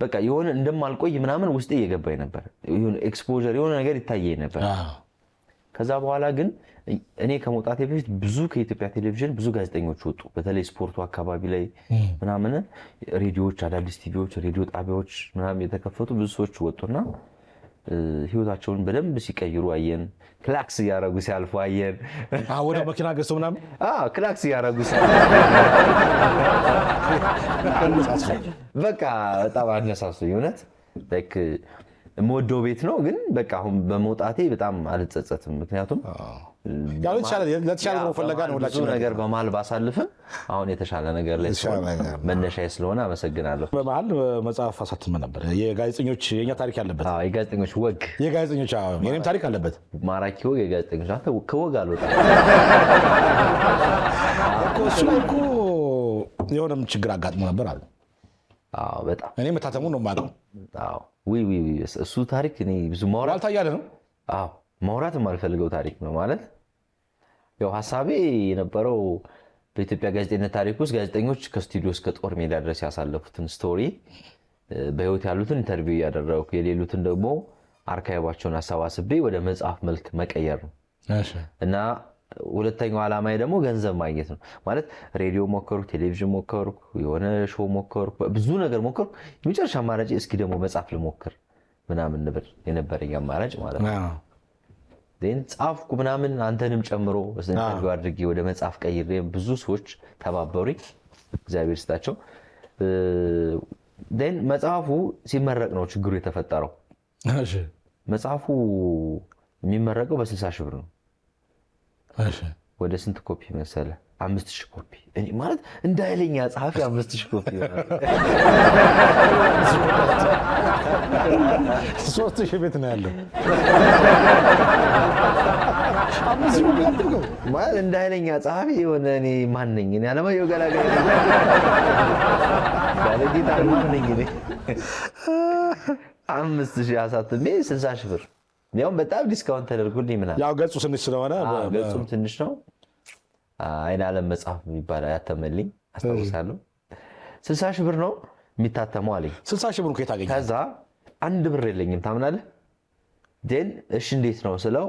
በቃ የሆነ እንደማልቆይ ምናምን ውስጤ እየገባኝ ነበር የሆነ ኤክስፖዠር የሆነ ነገር ይታየኝ ነበር ከዛ በኋላ ግን እኔ ከመውጣቴ በፊት ብዙ ከኢትዮጵያ ቴሌቪዥን ብዙ ጋዜጠኞች ወጡ በተለይ ስፖርቱ አካባቢ ላይ ምናምን ሬዲዮዎች አዳዲስ ቲቪዎች ሬዲዮ ጣቢያዎች ምናምን የተከፈቱ ብዙ ሰዎች ወጡና ህይወታቸውን በደንብ ሲቀይሩ አየን ክላክስ ያረጉ ሲያልፉ አየን ወደ መኪና ገዝተው ምናምን ክላክስ ያረጉ በቃ በጣም አነሳሱኝ እውነት ላይክ የምወደው ቤት ነው ግን በቃ አሁን በመውጣቴ በጣም አልጸጸትም ምክንያቱም ያው ለተሻለ ነው ፈለጋ ነው ሁላችን ነገር በመሃል ባሳልፍም አሁን የተሻለ ነገር ላይ መነሻዬ ስለሆነ አመሰግናለሁ በመሃል መጽሐፍ አሳትመ ነበር የጋዜጠኞች የኛ ታሪክ ያለበት የጋዜጠኞች ወግ የጋዜጠኞች የኔም ታሪክ አለበት ማራኪ ወግ የጋዜጠኞች አንተ ከወግ አልወጣም እሱ ላይ እኮ የሆነም ችግር አጋጥሞ ነበር አለ በጣም እኔ መታተሙ ነው የማውቀው እሱ ታሪክ እኔ ብዙ ማውራት ታያለ ነው ማውራት የማልፈልገው ታሪክ ነው ማለት ያው ሐሳቤ የነበረው በኢትዮጵያ ጋዜጠኝነት ታሪክ ውስጥ ጋዜጠኞች ከስቱዲዮ እስከ ጦር ሜዳ ድረስ ያሳለፉትን ስቶሪ በህይወት ያሉትን ኢንተርቪው ያደረኩ የሌሉትን ደግሞ አርካይቫቸውን አሰባስቤ ወደ መጽሐፍ መልክ መቀየር ነው እና ሁለተኛው ዓላማዬ ደግሞ ገንዘብ ማግኘት ነው ማለት ሬዲዮ ሞከርኩ፣ ቴሌቪዥን ሞከርኩ፣ የሆነ ሾው ሞከርኩ፣ ብዙ ነገር ሞከርኩ። የመጨረሻ አማራጭ እስኪ ደግሞ መጽሐፍ ልሞክር ምናምን ነበር የነበረኝ አማራጭ ማለት ነው። ጻፍኩ ምናምን አንተንም ጨምሮ ኢንተርቪው አድርጌ ወደ መጽሐፍ ቀይሬ ብዙ ሰዎች ተባበሩኝ፣ እግዚአብሔር ይስጣቸው። መጽሐፉ ሲመረቅ ነው ችግሩ የተፈጠረው። መጽሐፉ የሚመረቀው በ60 ሺህ ብር ነው። ወደ ስንት ኮፒ መሰለ? 5000 ኮፒ። እኔ ማለት እንደ ኃይለኛ ጸሐፊ 5000 ኮፒ ይሆናል። 3000 ቤት ነው ያለው። ማለት እንደ ኃይለኛ ጸሐፊ የሆነ እኔ ማን ነኝ? እኔ አለማየሁ ገላጋይ ባለጌታ ማን ነኝ እኔ? 5000 አሳትሜ 60 ሺህ ብር ያው በጣም ዲስካውንት ተደርጎልኝ ምናምን። ያው ገጹ ትንሽ ስለሆነ ገጹም ትንሽ ነው። አይን ዓለም መጽሐፍ የሚባል ያተመልኝ አስታውሳለሁ። 60 ሺህ ብር ነው የሚታተመው አለኝ። 60 ሺህ ብር ከየት አገኘህ? ከዛ 1 ብር የለኝም ታምናለህ? እሺ እንዴት ነው ስለው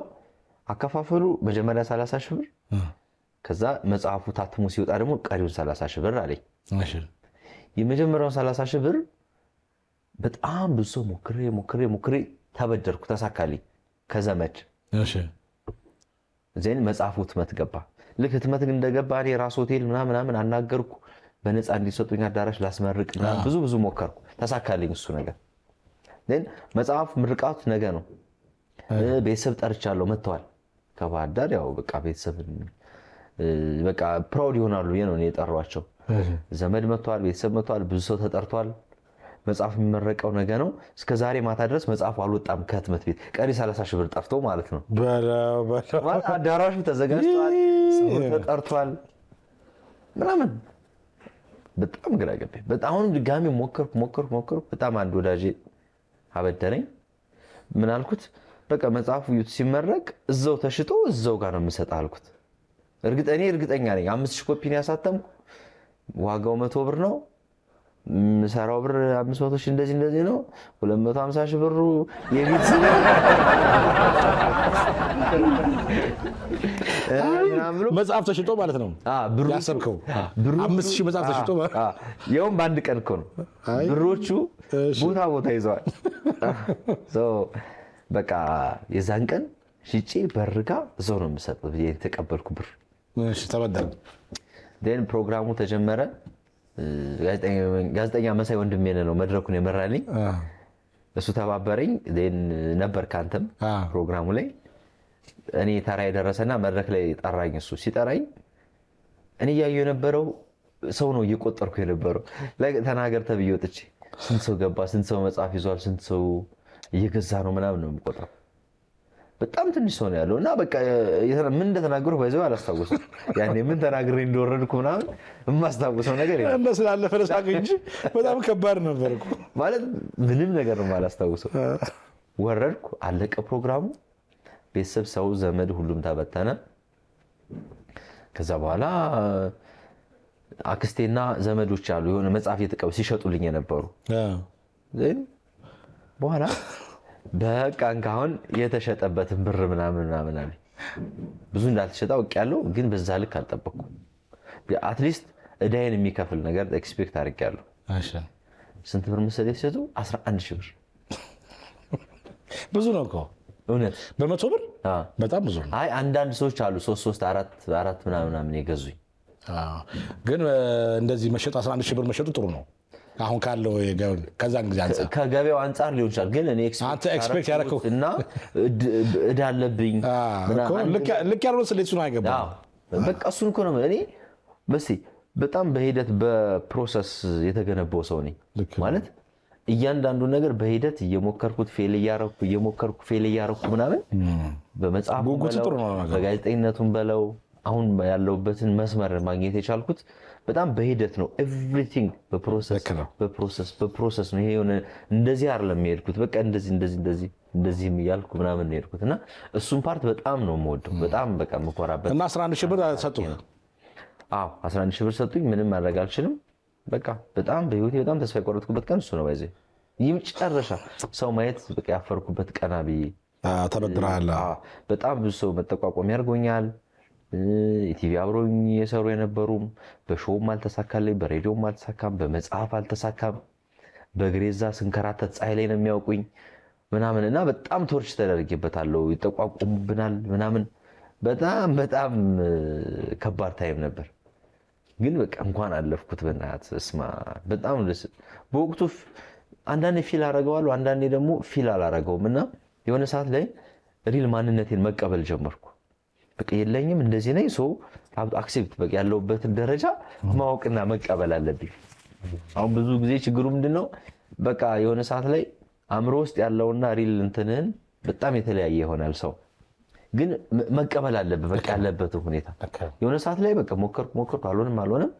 አከፋፈሉ መጀመሪያ 30 ሺህ ብር ከዛ መጽሐፉ ታትሞ ሲወጣ ደግሞ ቀሪውን 30 ሺህ ብር አለኝ። የመጀመሪያውን 30 ሺህ ብር በጣም ብዙ ሰው ሞክሬ ተበደርኩ፣ ተሳካልኝ ከዘመድ። መጽሐፉ ህትመት ገባ። ልክ ህትመት እንደገባ እኔ ራስ ሆቴል ምናምን አናገርኩ፣ በነፃ እንዲሰጡኝ አዳራሽ ላስመርቅ ብዙ ሞከርኩ፣ ተሳካልኝ እሱ ነገር። መጽሐፍ ምርቃቱ ነገ ነው። ቤተሰብ ጠርቻለሁ፣ መጥተዋል ከባህር ዳር። ያው በቃ ቤተሰብ በቃ ፕራውድ ይሆናሉ ብዬ ነው እኔ የጠሯቸው። ዘመድ መጥተዋል፣ ቤተሰብ መጥተዋል፣ ብዙ ሰው ተጠርቷል። መጽሐፍ የሚመረቀው ነገ ነው። እስከ ዛሬ ማታ ድረስ መጽሐፉ አልወጣም ከህትመት ቤት። ቀሪ 30 ሺህ ብር ጠፍቶ ማለት ነው። አዳራሹ ተዘጋጅቷል፣ ሰው ተጠርቷል ምናምን። በጣም ግራ ገባኝ። አሁንም ድጋሚ ሞከርኩ። በጣም አንድ ወዳጄ አበደረኝ። ምን አልኩት? በቃ መጽሐፉ ሲመረቅ እዛው ተሽጦ እዛው ጋር ነው የምሰጥህ አልኩት። እርግጠኛ ነኝ 5000 ኮፒ ነው ያሳተምኩ። ዋጋው 100 ብር ነው። ሰራው ብር 500 ሺህ እንደዚህ ነው። 250 ሺህ ብሩ የቤት መጽሐፍ ተሽጦ ማለት ነው ያሰብከው። 5000 መጽሐፍ ተሽጦ ያውም በአንድ ቀን እኮ ነው። ብሮቹ ቦታ ይዘዋል። በቃ የዛን ቀን ሽጬ በርጋ እዛው ነው የምሰጠው የተቀበልኩ ብር። ተበደረ። ፕሮግራሙ ተጀመረ። ጋዜጠኛ መሳይ ወንድሜ ነው መድረኩን የመራልኝ። እሱ ተባበረኝ። ነበር ካንተም ፕሮግራሙ ላይ እኔ ተራ የደረሰና መድረክ ላይ ጠራኝ። እሱ ሲጠራኝ እኔ እያየሁ የነበረው ሰው ነው እየቆጠርኩ የነበረው። ተናገር ተብዬ ወጥቼ ስንት ሰው ገባ፣ ስንት ሰው መጽሐፍ ይዟል፣ ስንት ሰው እየገዛ ነው ምናምን ነው የምቆጥረው። በጣም ትንሽ ሰው ነው ያለው እና በቃ ምን እንደተናገርኩ በዛው አላስታውስም። ያኔ ምን ተናግሬ እንደወረድኩ ምናምን የማስታውሰው ነገር የለም። እንደ ስላለፈ ለሳቅ እንጂ በጣም ከባድ ነበር እኮ ማለት ምንም ነገር ነው የማላስታውሰው። ወረድኩ፣ አለቀ ፕሮግራሙ። ቤተሰብ፣ ሰው፣ ዘመድ ሁሉም ተበተነ። ከዛ በኋላ አክስቴና ዘመዶች አሉ የሆነ መጽሐፍ የተቀበሉ ሲሸጡልኝ የነበሩ በኋላ በቃ እንካሁን የተሸጠበትን ብር ምናምን አለ። ብዙ እንዳልተሸጠ አውቄያለሁ፣ ግን በዛ ልክ አልጠበቅኩም። አትሊስት እዳይን የሚከፍል ነገር ኤክስፔክት አድርጌያለሁ። ስንት ብር መሰለኝ የተሸጡ? 11 ሺህ ብር። ብዙ ነው እኮ እውነት። በ100 ብር በጣም ብዙ ነው። አይ አንዳንድ ሰዎች አሉ 3 4 ምናምን የገዙኝ። ግን እንደዚህ መሸጥ 11 ሺህ ብር መሸጡ ጥሩ ነው። አሁን ካለው ከዛን ጊዜ አንፃር ከገበያው አንፃር ሊሆን ይችላል። ግን እኔ ኤክስፔክት ያደረከው እና እዳ አለብኝ ልክ ያልሆነ ስሌት ነው አይገባም። በቃ እሱን እኮ ነው እኔ በጣም በሂደት በፕሮሰስ የተገነባው ሰው ነኝ ማለት እያንዳንዱ ነገር በሂደት እየሞከርኩት ፌል እያረኩ ምናምን በመጽሐፉ በጋዜጠኝነቱም በለው አሁን ያለውበትን መስመር ማግኘት የቻልኩት በጣም በሂደት ነው። ኤቭሪቲንግ በፕሮሰስ ነው። ይሄ የሆነ እንደዚህ አይደለም የሄድኩት። በቃ እንደዚህም እያልኩ ምናምን ነው የሄድኩት እና እሱን ፓርት በጣም ነው የምወደው። በጣም በቃ የምኮራበት እና 11 ሺህ ብር ሰጡኝ። አዎ 11 ሺህ ብር ሰጡኝ። ምንም ማድረግ አልችልም። በቃ በጣም በህይወቴ በጣም ተስፋ የቆረጥኩበት ቀን እሱ ነው። ባይዘ የመጨረሻ ሰው ማየት በቃ ያፈርኩበት ቀና ብዬ ተበድረሃል። በጣም ብዙ ሰው መጠቋቋም ያርጎኛል። ኢቲቪ አብሮኝ የሰሩ የነበሩም በሾውም አልተሳካልኝ፣ በሬዲዮም አልተሳካም፣ በመጽሐፍ አልተሳካም። በግሬዛ ስንከራተት ፀሐይ ላይ ነው የሚያውቁኝ ምናምን እና በጣም ቶርች ተደርጌበታለሁ። ይጠቋቁሙብናል ምናምን በጣም በጣም ከባድ ታይም ነበር። ግን በቃ እንኳን አለፍኩት። በእናትህ እስማ በጣም ደስ በወቅቱ አንዳንዴ ፊል አደርገዋለሁ፣ አንዳንዴ ደግሞ ፊል አላደርገውም እና የሆነ ሰዓት ላይ ሪል ማንነቴን መቀበል ጀመርኩ። በቃ የለኝም እንደዚህ ነኝ ሰው አክሴፕት በቃ ያለሁበትን ደረጃ ማወቅና መቀበል አለብኝ። አሁን ብዙ ጊዜ ችግሩ ምንድነው በቃ የሆነ ሰዓት ላይ አእምሮ ውስጥ ያለውና ሪል እንትንህን በጣም የተለያየ ይሆናል። ሰው ግን መቀበል አለበት በቃ ያለበትን ሁኔታ። የሆነ ሰዓት ላይ በቃ ሞከርኩ አልሆነም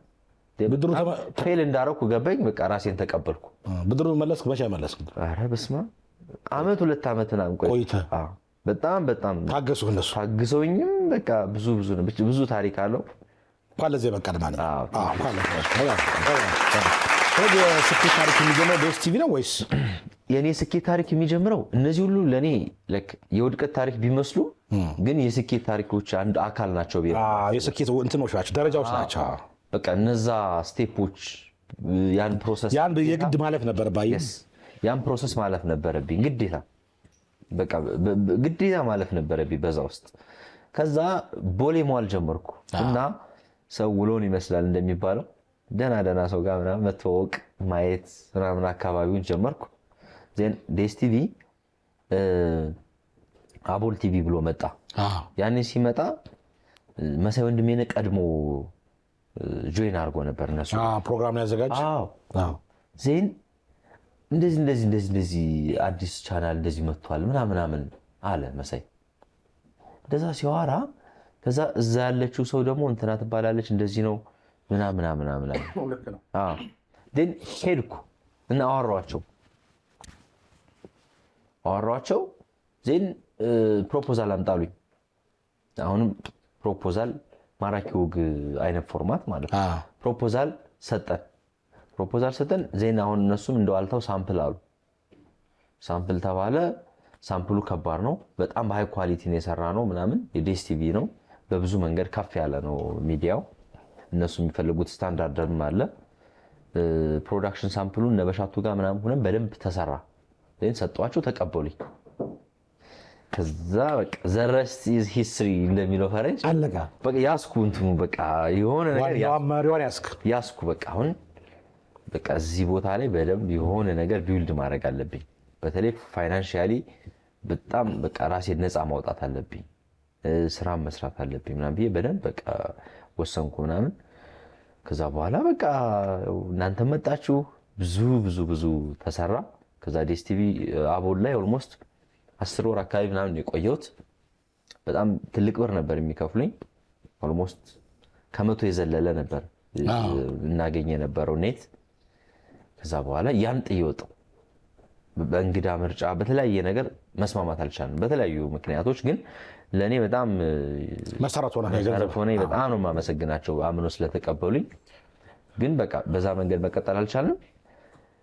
ፌል እንዳረኩ ገባኝ። በቃ ራሴን ተቀበልኩ። ብድሩን መለስክ? መቼ መለስክ? ኧረ በስመ አብ ዓመት 2 ዓመት ምናምን ቆይተህ በጣም ታገሱ። እነሱ ታግሰውኝም በቃ ብዙ ታሪክ አለው። እንኳን ለዚህ በቃ ማለት የስኬት ታሪክ የሚጀምረው በኤስቲቪ ነው ወይስ? የኔ ስኬት ታሪክ የሚጀምረው እነዚህ ሁሉ ለኔ የውድቀት ታሪክ ቢመስሉ ግን የስኬት ታሪኮች አንድ አካል ናቸው። የስኬት እንትኖች ናቸው፣ ደረጃዎች ናቸው። በቃ እነዛ ስቴፖች ያን ፕሮሰስ የግድ ማለፍ ነበረብኝ። ያን ፕሮሰስ ማለፍ ነበረብኝ ግዴታ። በቃ ግዴታ ማለፍ ነበረብኝ በዛ ውስጥ። ከዛ ቦሌ መዋል ጀመርኩ እና ሰው ውሎን ይመስላል እንደሚባለው ደና ሰው ጋር ምናምን መተዋወቅ ማየት ምናምን አካባቢውን ጀመርኩ። ዜን ዴስቲቪ አቦል ቲቪ ብሎ መጣ። ያኔ ሲመጣ መሳይ ወንድሜን ቀድሞ ጆይን አድርጎ ነበር እነሱ ፕሮግራም ያዘጋጅ። ዜን እንደዚህ አዲስ ቻናል እንደዚህ መጥቷል ምናምን አለ መሳይ። እንደዛ ሲዋራ ከዛ እዛ ያለችው ሰው ደግሞ እንትና ትባላለች እንደዚህ ነው ምናምን አለ። ዴን ሄድኩ እና አወራኋቸው። ዜን ፕሮፖዛል አምጣሉኝ። አሁንም ፕሮፖዛል ማራኪ ወግ አይነት ፎርማት ማለት ነው። ፕሮፖዛል ሰጠን። ዜን አሁን እነሱም እንደዋልተው ሳምፕል አሉ። ሳምፕል ተባለ። ሳምፕሉ ከባድ ነው በጣም በሃይ ኳሊቲ ነው የሰራ ነው ምናምን። የዴስቲቪ ነው በብዙ መንገድ ከፍ ያለ ነው ሚዲያው። እነሱ የሚፈልጉት ስታንዳርድም አለ። ፕሮዳክሽን ሳምፕሉን ነበሻቱ ጋር ምናምን ሆነን በደንብ ተሰራ። ዜን ሰጧቸው፣ ተቀበሉኝ። ከዛ በቃ ዘረስት ኢዝ ሂስትሪ እንደሚለው ፈረንጅ አለቃ በቃ ያስኩ እንትኑ በቃ የሆነ ነገር ያስኩ በቃ አሁን በቃ እዚህ ቦታ ላይ በደንብ የሆነ ነገር ቢውልድ ማድረግ አለብኝ። በተለይ ፋይናንሻሊ በጣም በቃ ራሴን ነፃ ማውጣት አለብኝ፣ ስራ መስራት አለብኝ ምናምን ብዬ በደንብ በቃ ወሰንኩ ምናምን። ከዛ በኋላ በቃ እናንተ መጣችሁ፣ ብዙ ተሰራ። ከዛ ዴስቲቪ አቦል ላይ ኦልሞስት 10 ወር አካባቢ ምናምን የቆየሁት። በጣም ትልቅ ብር ነበር የሚከፍሉኝ። ኦልሞስት ከ100 የዘለለ ነበር እናገኝ የነበረው ኔት። ከዛ በኋላ ያን ጥዬ ወጣሁ። በእንግዳ ምርጫ በተለያየ ነገር መስማማት አልቻልንም በተለያዩ ምክንያቶች። ግን ለእኔ በጣም መሰረት ሆነ። በጣም ነው የማመሰግናቸው አምኖ ስለተቀበሉኝ። ግን በቃ በዛ መንገድ መቀጠል አልቻልንም።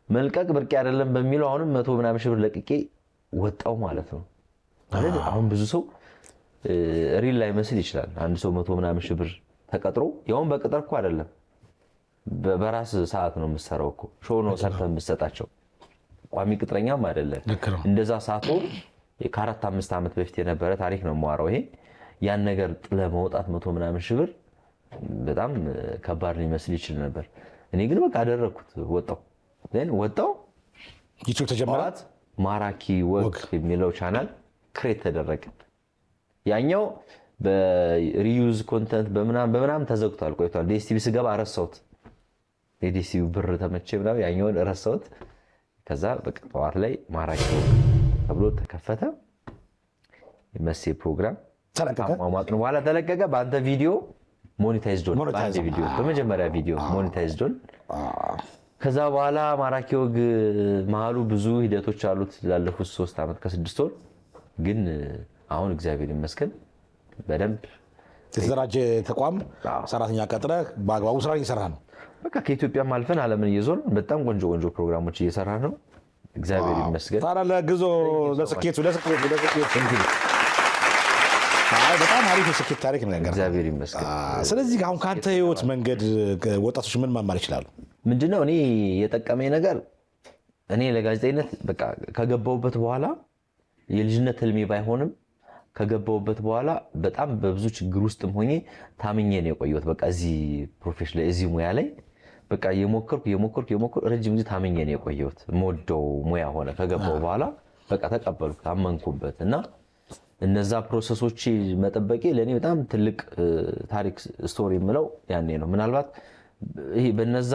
መልቀቅ ብርቅ አይደለም በሚለው አሁንም 100 ምናምን ሺህ ብር ለቅቄ ወጣው ማለት ነው። አሁን ብዙ ሰው ሪል ላይ መስል ይችላል። አንድ ሰው 100 ምናምን ሺህ ብር ተቀጥሮ ያውን በቅጥር እኮ አይደለም በራስ ሰዓት ነው የምትሰራው እኮ ሾው ነው ሰርተህ የምትሰጣቸው። ቋሚ ቅጥረኛም አይደለም። እንደዛ ሰዓት ከ4-5 ዓመት በፊት የነበረ ታሪክ ነው የማወራው። ይሄ ያን ነገር ጥለ መውጣት 100 ምናምን ሺህ ብር በጣም ከባድ ሊመስል ይችል ነበር። እኔ ግን በቃ አደረኩት። ወጣው ዩቲዩብ ተጀመረ። ማራኪ ወግ የሚለው ቻናል ክሬት ተደረገ። ያኛው በሪዩዝ ኮንተንት በምናምን ተዘግቷል ቆይቷል። ዲኤስቲቪ ስገባ ረሳሁት። የዲኤስቲቪ ብር ተመቼ ምናምን ያኛውን ረሳሁት። ከዛ በቃ ጠዋት ላይ ማራኪ ወግ ተብሎ ተከፈተ። የመሴ ፕሮግራም ማማጥኑ በኋላ ተለቀቀ። በአንተ ቪዲዮ ሞኔታይዝድ ሆነ። በአንተ ቪዲዮ በመጀመሪያ ቪዲዮ ሞኔታይዝድ ሆነ። ከዛ በኋላ ማራኪ ወግ መሀሉ ብዙ ሂደቶች አሉት ላለፉት 3 ዓመት ከ6 ወር። ግን አሁን እግዚአብሔር ይመስገን በደንብ የተደራጀ ተቋም ሰራተኛ ቀጥረ በአግባቡ ስራ እየሰራ ነው። በቃ ከኢትዮጵያም አልፈን ዓለምን እየዞርን በጣም ቆንጆ ፕሮግራሞች እየሰራ ነው። እግዚአብሔር ይመስገን። ታዲያ ለስኬቱ በጣም አሪፍ የስኬት ታሪክ ነው ነገር። እግዚአብሔር ይመስገን። ስለዚህ አሁን ካንተ ህይወት መንገድ ወጣቶች ምን መማር ይችላሉ? ምንድነው እኔ የጠቀመኝ ነገር እኔ ለጋዜጠኝነት በቃ ከገባሁበት በኋላ የልጅነት ህልሜ ባይሆንም ከገባሁበት በኋላ በጣም በብዙ ችግር ውስጥም ሆኜ ታምኜ ነው የቆየሁት። በቃ እዚህ ፕሮፌሽን ላይ እዚህ ሙያ ላይ በቃ የሞከርኩ ረጅም ጊዜ ታምኜ ነው የቆየሁት። የምወደው ሙያ ሆነ። ከገባሁ በኋላ በቃ ተቀበልኩ፣ ታመንኩበት እና እነዛ ፕሮሰሶች መጠበቄ ለእኔ በጣም ትልቅ ታሪክ ስቶሪ የምለው ያኔ ነው። ምናልባት ይሄ በነዛ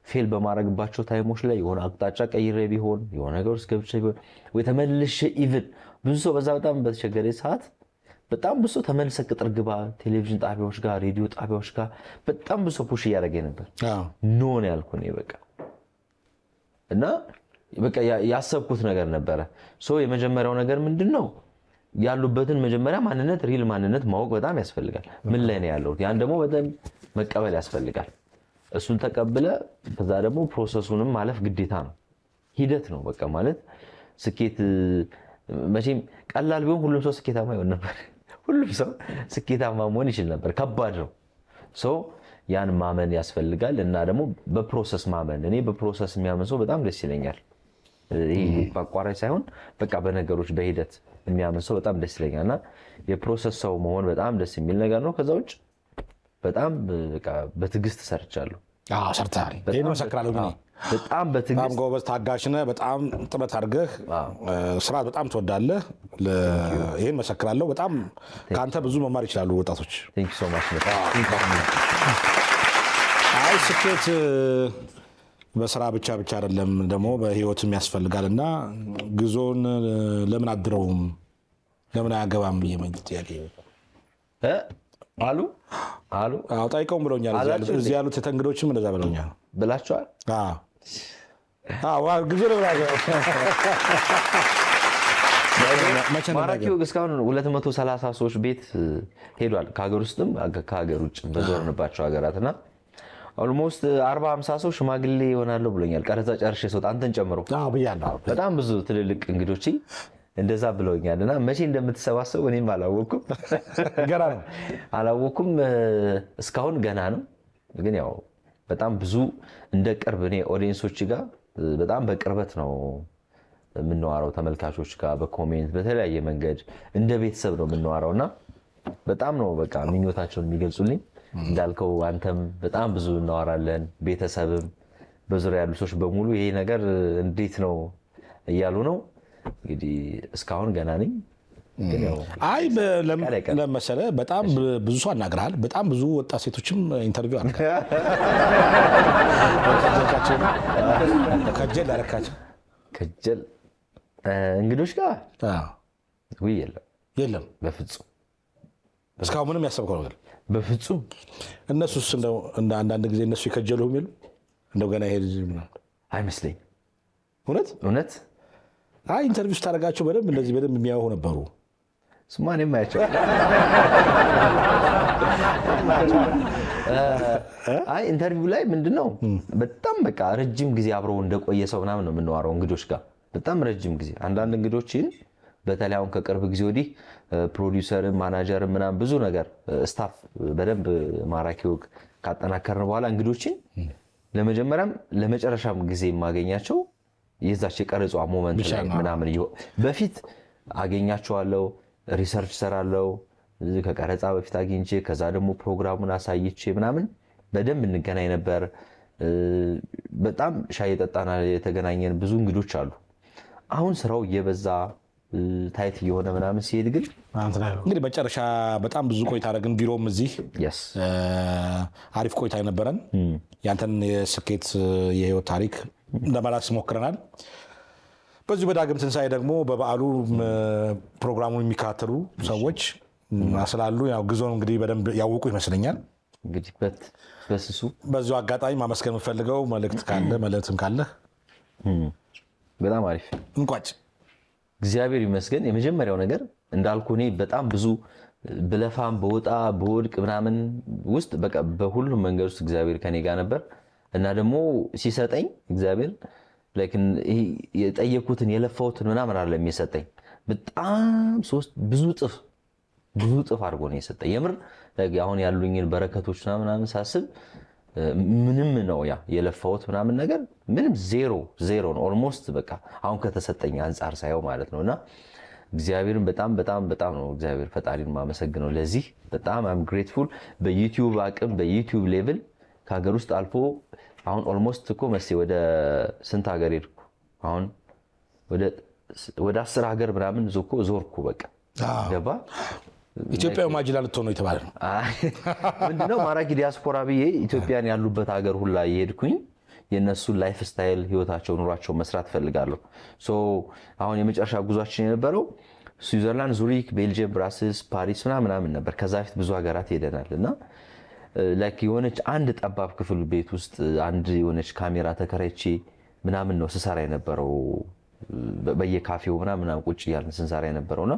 ፌል በማድረግባቸው ታይሞች ላይ የሆነ አቅጣጫ ቀይሬ ቢሆን የሆነ ነገር ውስጥ ገብቼ ቢሆን ወይ ተመልሼ ኢቭን ብዙ ሰው በዛ በጣም በተቸገረ ሰዓት በጣም ብዙ ሰው ተመልሰህ ቅጥር ግባ፣ ቴሌቪዥን ጣቢያዎች ጋር፣ ሬዲዮ ጣቢያዎች ጋር በጣም ብዙ ሰው ፑሽ እያደረገኝ ነበር። ኖ ነው ያልኩት እኔ በቃ እና በቃ ያሰብኩት ነገር ነበረ። የመጀመሪያው ነገር ምንድነው ያሉበትን መጀመሪያ ማንነት ሪል ማንነት ማወቅ በጣም ያስፈልጋል። ምን ላይ ነው ያለው? ያን ደግሞ በጣም መቀበል ያስፈልጋል። እሱን ተቀብለ ከዛ ደግሞ ፕሮሰሱንም ማለፍ ግዴታ ነው። ሂደት ነው በቃ ማለት ስኬት መቼም ቀላል ቢሆን ሁሉም ሰው ስኬታማ ይሆን ነበር። ሁሉም ሰው ስኬታማ መሆን ይችል ነበር። ከባድ ነው። ያን ማመን ያስፈልጋል እና ደግሞ በፕሮሰስ ማመን። እኔ በፕሮሰስ የሚያምን ሰው በጣም ደስ ይለኛል። ይሄ በአቋራጭ ሳይሆን በቃ በነገሮች በሂደት የሚያምን ሰው በጣም ደስ ይለኛል እና የፕሮሰስ ሰው መሆን በጣም ደስ የሚል ነገር ነው። ከዛ ውጭ በጣም በቃ በትዕግስት ሰርቻለሁ። ሰርተሃል። ይሄን መሰክራለሁ። በጣም በትዕግስት በጣም ጎበዝ ታጋሽ ነህ። በጣም ጥረት አድርገህ ስራ በጣም ትወዳለህ። ይሄን መሰክራለሁ። በጣም ከአንተ ብዙ መማር ይችላሉ ወጣቶች። ቴንክ ዩ ሶ ማች። አይ ስኬት በስራ ብቻ አይደለም ደግሞ በህይወትም ያስፈልጋልና ጉዞን ለምን አድረውም ለምን አያገባም የመንግስት ጥያቄ አሉ ጠይቀውም ብለውኛል። እዚህ ያሉት ተንግዶችም እንደዛ ብለውኛል ብላችኋል። ጊዜ ማራኪ ወግ እስካሁን 230 ሰዎች ቤት ሄዷል። ከሀገር ውስጥም ከሀገር ውጭ በዞርንባቸው ሀገራትና ኦልሞስት 40-50 ሰው ሽማግሌ ይሆናሉ ብሎኛል። ቀረጻ ጨርሼ ስወጣ አንተን ጨምሮ በጣም ብዙ ትልልቅ እንግዶች እንደዛ ብለውኛል እና መቼ እንደምትሰባሰቡ እኔም አላወኩም። እስካሁን ገና ነው። ግን ያው በጣም ብዙ እንደ ቅርብ እኔ ኦዲየንሶች ጋር በጣም በቅርበት ነው የምንዋረው፣ ተመልካቾች ጋር በኮሜንት በተለያየ መንገድ እንደ ቤተሰብ ነው የምንዋረው እና በጣም ነው በቃ ምኞታቸውን የሚገልጹልኝ። እንዳልከው አንተም በጣም ብዙ እናወራለን፣ ቤተሰብም በዙሪያ ያሉ ሰዎች በሙሉ ይሄ ነገር እንዴት ነው እያሉ ነው። እንግዲህ እስካሁን ገና ነኝ። አይ ለመሰለህ በጣም ብዙ ሰው አናግረሃል። በጣም ብዙ ወጣት ሴቶችም ኢንተርቪው አድርገሃል። ከጀል ያረካቸው ከጀል እንግዶች ጋር ውይ የለም በፍጹም እስካሁን ምንም ያሰብከው ነገር በፍጹም። እነሱስ እንደው አንዳንድ ጊዜ እነሱ ይከጀሉ የሚሉ እንደው ገና ይሄ አይመስለኝም። እውነት አይ ኢንተርቪው ስታደርጋቸው በደንብ እንደዚህ በደንብ የሚያዩ ነበሩ። ስማኔ ማያቸው አይ ኢንተርቪው ላይ ምንድነው በጣም በቃ ረጅም ጊዜ አብረው እንደቆየ ሰው ምናምን ነው የምንዋራው እንግዶች ጋር በጣም ረጅም ጊዜ። አንዳንድ እንግዶችን በተለይ አሁን ከቅርብ ጊዜ ወዲህ ፕሮዲውሰርም ማናጀርም ምናምን ብዙ ነገር ስታፍ በደንብ ማራኪ ወግ ካጠናከርን በኋላ እንግዶችን ለመጀመሪያም ለመጨረሻም ጊዜ የማገኛቸው የዛች የቀረጿ ሞመንት ላይ ምናምን በፊት አገኛቸዋለሁ፣ ሪሰርች ሰራለሁ ከቀረጻ በፊት አግኝቼ ከዛ ደግሞ ፕሮግራሙን አሳይቼ ምናምን በደንብ እንገናኝ ነበር። በጣም ሻይ የጠጣና የተገናኘን ብዙ እንግዶች አሉ። አሁን ስራው እየበዛ ታይት እየሆነ ምናምን ሲሄድ ግን እንግዲህ መጨረሻ በጣም ብዙ ቆይታ አደረግን። ቢሮም እዚህ አሪፍ ቆይታ የነበረን ያንተን የስኬት የህይወት ታሪክ ለማላክስ ሞክረናል። በዚሁ በዳግም ትንሣኤ ደግሞ በበዓሉ ፕሮግራሙን የሚከታተሉ ሰዎች ስላሉ ያው ጉዞን እንግዲህ በደንብ ያወቁ ይመስለኛል። እንግዲህ በስሱ በዚሁ አጋጣሚ ማመስገን የምፈልገው መልእክትም ካለህ በጣም አሪፍ እንቋጭ። እግዚአብሔር ይመስገን። የመጀመሪያው ነገር እንዳልኩ እኔ በጣም ብዙ ብለፋም በወጣ በወድቅ ምናምን ውስጥ በቃ በሁሉም መንገድ ውስጥ እግዚአብሔር ከኔ ጋር ነበር እና ደግሞ ሲሰጠኝ እግዚአብሔር የጠየኩትን የለፋሁትን ምናምን አይደለም የሚሰጠኝ በጣም ብዙ ጥፍ ብዙ ጥፍ አድርጎ ነው የሰጠኝ። የምር አሁን ያሉኝን በረከቶች ምናምን ሳስብ ምንም ነው ያ የለፋሁት ምናምን ነገር ምንም ዜሮ ነው ኦልሞስት በቃ አሁን ከተሰጠኝ አንፃር ሳይው ማለት ነውና እግዚአብሔርን በጣም ነው እግዚአብሔር ፈጣሪን ማመሰግነው ለዚህ በጣም አም ግሬትፉል። በዩቲዩብ አቅም በዩቲዩብ ሌቭል ከሀገር ውስጥ አልፎ አሁን ኦልሞስት እኮ መቼ ወደ ስንት ሀገር ሄድኩ አሁን ወደ 10 ሀገር ምናምን ዞርኩ በቃ ገባ። ኢትዮጵያ ማጅላ ልትሆን ነው የተባለ ነው ምንድነው ማራኪ ዲያስፖራ ብዬ ኢትዮጵያን ያሉበት ሀገር ሁላ እየሄድኩኝ የነሱን ላይፍ ስታይል ህይወታቸው ኑሯቸው መስራት ፈልጋለሁ። ሶ አሁን የመጨረሻ ጉዟችን የነበረው ስዊዘርላንድ፣ ዙሪክ፣ ቤልጂየም፣ ብራስልስ፣ ፓሪስ ምናምን ነበር። ከዛ በፊት ብዙ ሀገራት ሄደናል እና ላይክ የሆነች አንድ ጠባብ ክፍል ቤት ውስጥ አንድ የሆነች ካሜራ ተከራይቼ ምናምን ነው ስሰራ የነበረው በየካፌው ምናምን ቁጭ እያልን ስንሰራ የነበረውና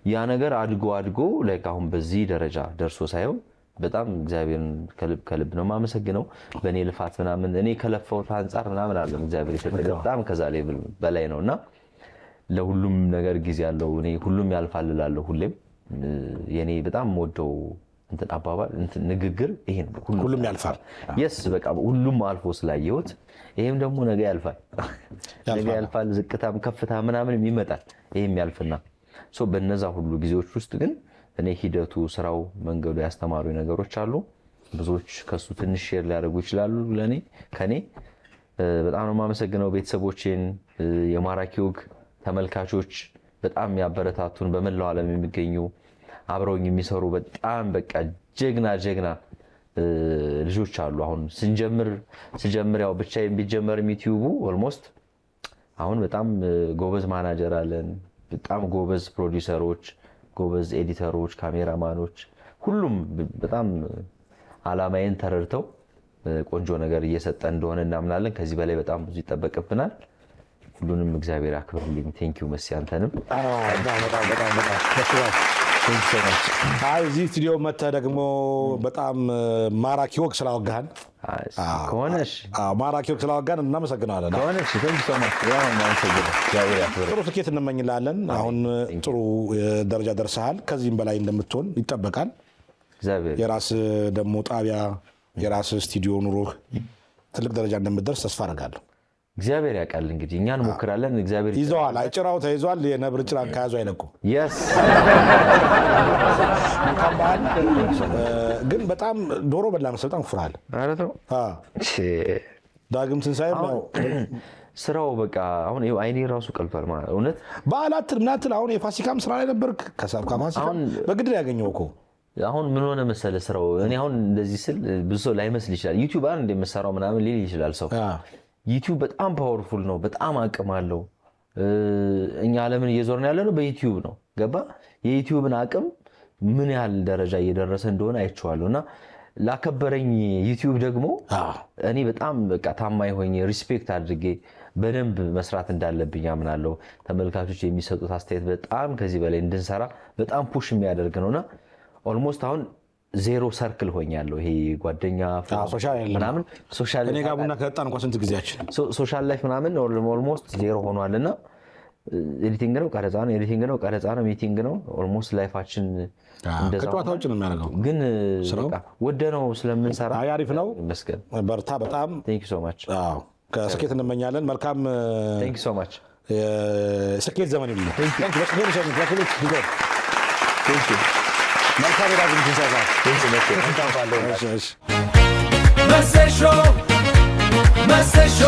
ያ ነገር አድጎ ላይክ አሁን በዚህ ደረጃ ደርሶ ሳይው በጣም እግዚአብሔርን ከልብ ነው ማመሰግነው። በእኔ ልፋት ምናምን እኔ ከለፈውት አንፃር ምናምን አይደለም እግዚአብሔር ይሰጠኝ በጣም ከዛ ሌቭል በላይ ነውና ለሁሉም ነገር ጊዜ ያለው እኔ ሁሉም ያልፋል እላለሁ ሁሌም። የኔ በጣም ወደው እንትን አባባል እንትን ንግግር ይሄ ነው ሁሉም ያልፋል። yes በቃ ሁሉም አልፎ ስላየሁት ይሄም ደግሞ ነገ ያልፋል ዝቅታም ከፍታ ምናምን ይመጣል ይሄም ያልፍና ሶ በነዛ ሁሉ ጊዜዎች ውስጥ ግን እኔ ሂደቱ ስራው መንገዱ ያስተማሩ ነገሮች አሉ። ብዙዎች ከሱ ትንሽ ሼር ሊያደርጉ ይችላሉ ከኔ በጣም ነው ማመሰግነው። ቤተሰቦቼን የማራኪ ወግ ተመልካቾች በጣም ያበረታቱን በመላው ዓለም የሚገኙ አብረውኝ የሚሰሩ በጣም በቃ ጀግና ልጆች አሉ። አሁን ስንጀምር ያው ብቻዬን ቢጀመር ዩቲዩቡ ኦልሞስት አሁን በጣም ጎበዝ ማናጀር አለን፣ በጣም ጎበዝ ፕሮዲዩሰሮች፣ ጎበዝ ኤዲተሮች፣ ካሜራማኖች ሁሉም በጣም አላማዬን ተረድተው ቆንጆ ነገር እየሰጠ እንደሆነ እናምናለን። ከዚህ በላይ በጣም ብዙ ይጠበቅብናል። ሁሉንም እግዚአብሔር ያክብርልኝ። ቴንክ ዩ መሲ አንተንም እዚህ ስቱዲዮ መተህ ደግሞ በጣም ማራኪ ወግ ስላወጋህን ከሆነሽ ማራኪ ወግ ስላወጋህን እናመሰግናለን። ከሆነሽ ጥሩ ስኬት እንመኝላለን። አሁን ጥሩ ደረጃ ደርሰሃል። ከዚህም በላይ እንደምትሆን ይጠበቃል። የራስ ደግሞ ጣቢያ የራስ ስቱዲዮ ኑሮህ ትልቅ ደረጃ እንደምትደርስ ተስፋ አደርጋለሁ። እግዚአብሔር ያውቃል። እንግዲህ እኛ እንሞክራለን። እግዚአብሔር ይዘዋል። ጭራው ተይዟል። የነብር ጭራን ከያዙ አይለቁም። ግን በጣም ዶሮ በላ መሰል በጣም ፍራል ዳግም ትንሣኤ ነው ስራው። በቃ አሁን አይኔ ራሱ ቀልቷል ማለት እውነት። በዓላት ምናትል አሁን የፋሲካም ስራ ላይ ነበርክ። ከፋሲካ በግድ ያገኘው እኮ አሁን ምን ሆነ መሰለ ስራው። እኔ አሁን እንደዚህ ስል ብዙ ሰው ላይመስል ይችላል። ዩቲዩብ አንድ እንደምሰራው ምናምን ሊል ይችላል ሰው። ዩቲዩብ በጣም ፓወርፉል ነው፣ በጣም አቅም አለው። እኛ ዓለምን እየዞርን ያለነው በዩቲዩብ ነው። ገባ? የዩቲዩብን አቅም ምን ያህል ደረጃ እየደረሰ እንደሆነ አይቼዋለሁና ላከበረኝ ዩቲዩብ ደግሞ እኔ በጣም በቃ ታማኝ ሆኜ ሪስፔክት አድርጌ በደንብ መስራት እንዳለብኝ አምናለሁ። ተመልካቾች የሚሰጡት አስተያየት በጣም ከዚህ በላይ እንድንሰራ በጣም ፑሽ የሚያደርግ ነውና ኦልሞስት አሁን ዜሮ ሰርክል ሆኛለሁ። ይሄ ጓደኛ ምናምን ሶሻል እኔ ጋር ቡና ከጠጣን እንኳን ስንት ጊዜያችን ሶሻል ላይፍ ምናምን ኦልሞስት ዜሮ ሆኗልና ኤዲቲንግ ነው ቀረጻ ነው ሚቲንግ ነው ኦልሞስት ላይፋችን እንደዛ ከጨዋታ ውጭ ነው የሚያደርገው። ግን በቃ ወደነው ስለምንሰራ አሪፍ ነው። መስገን በርታ። በጣም ቴንክ ዩ ሶ ማች። ከስኬት እንመኛለን። መልካም ቴንክ ዩ ሶ ማች። ስኬት ዘመን ይሁን። ቴንክ ዩ መልካም ዳግም ትንሣኤ መሰሾ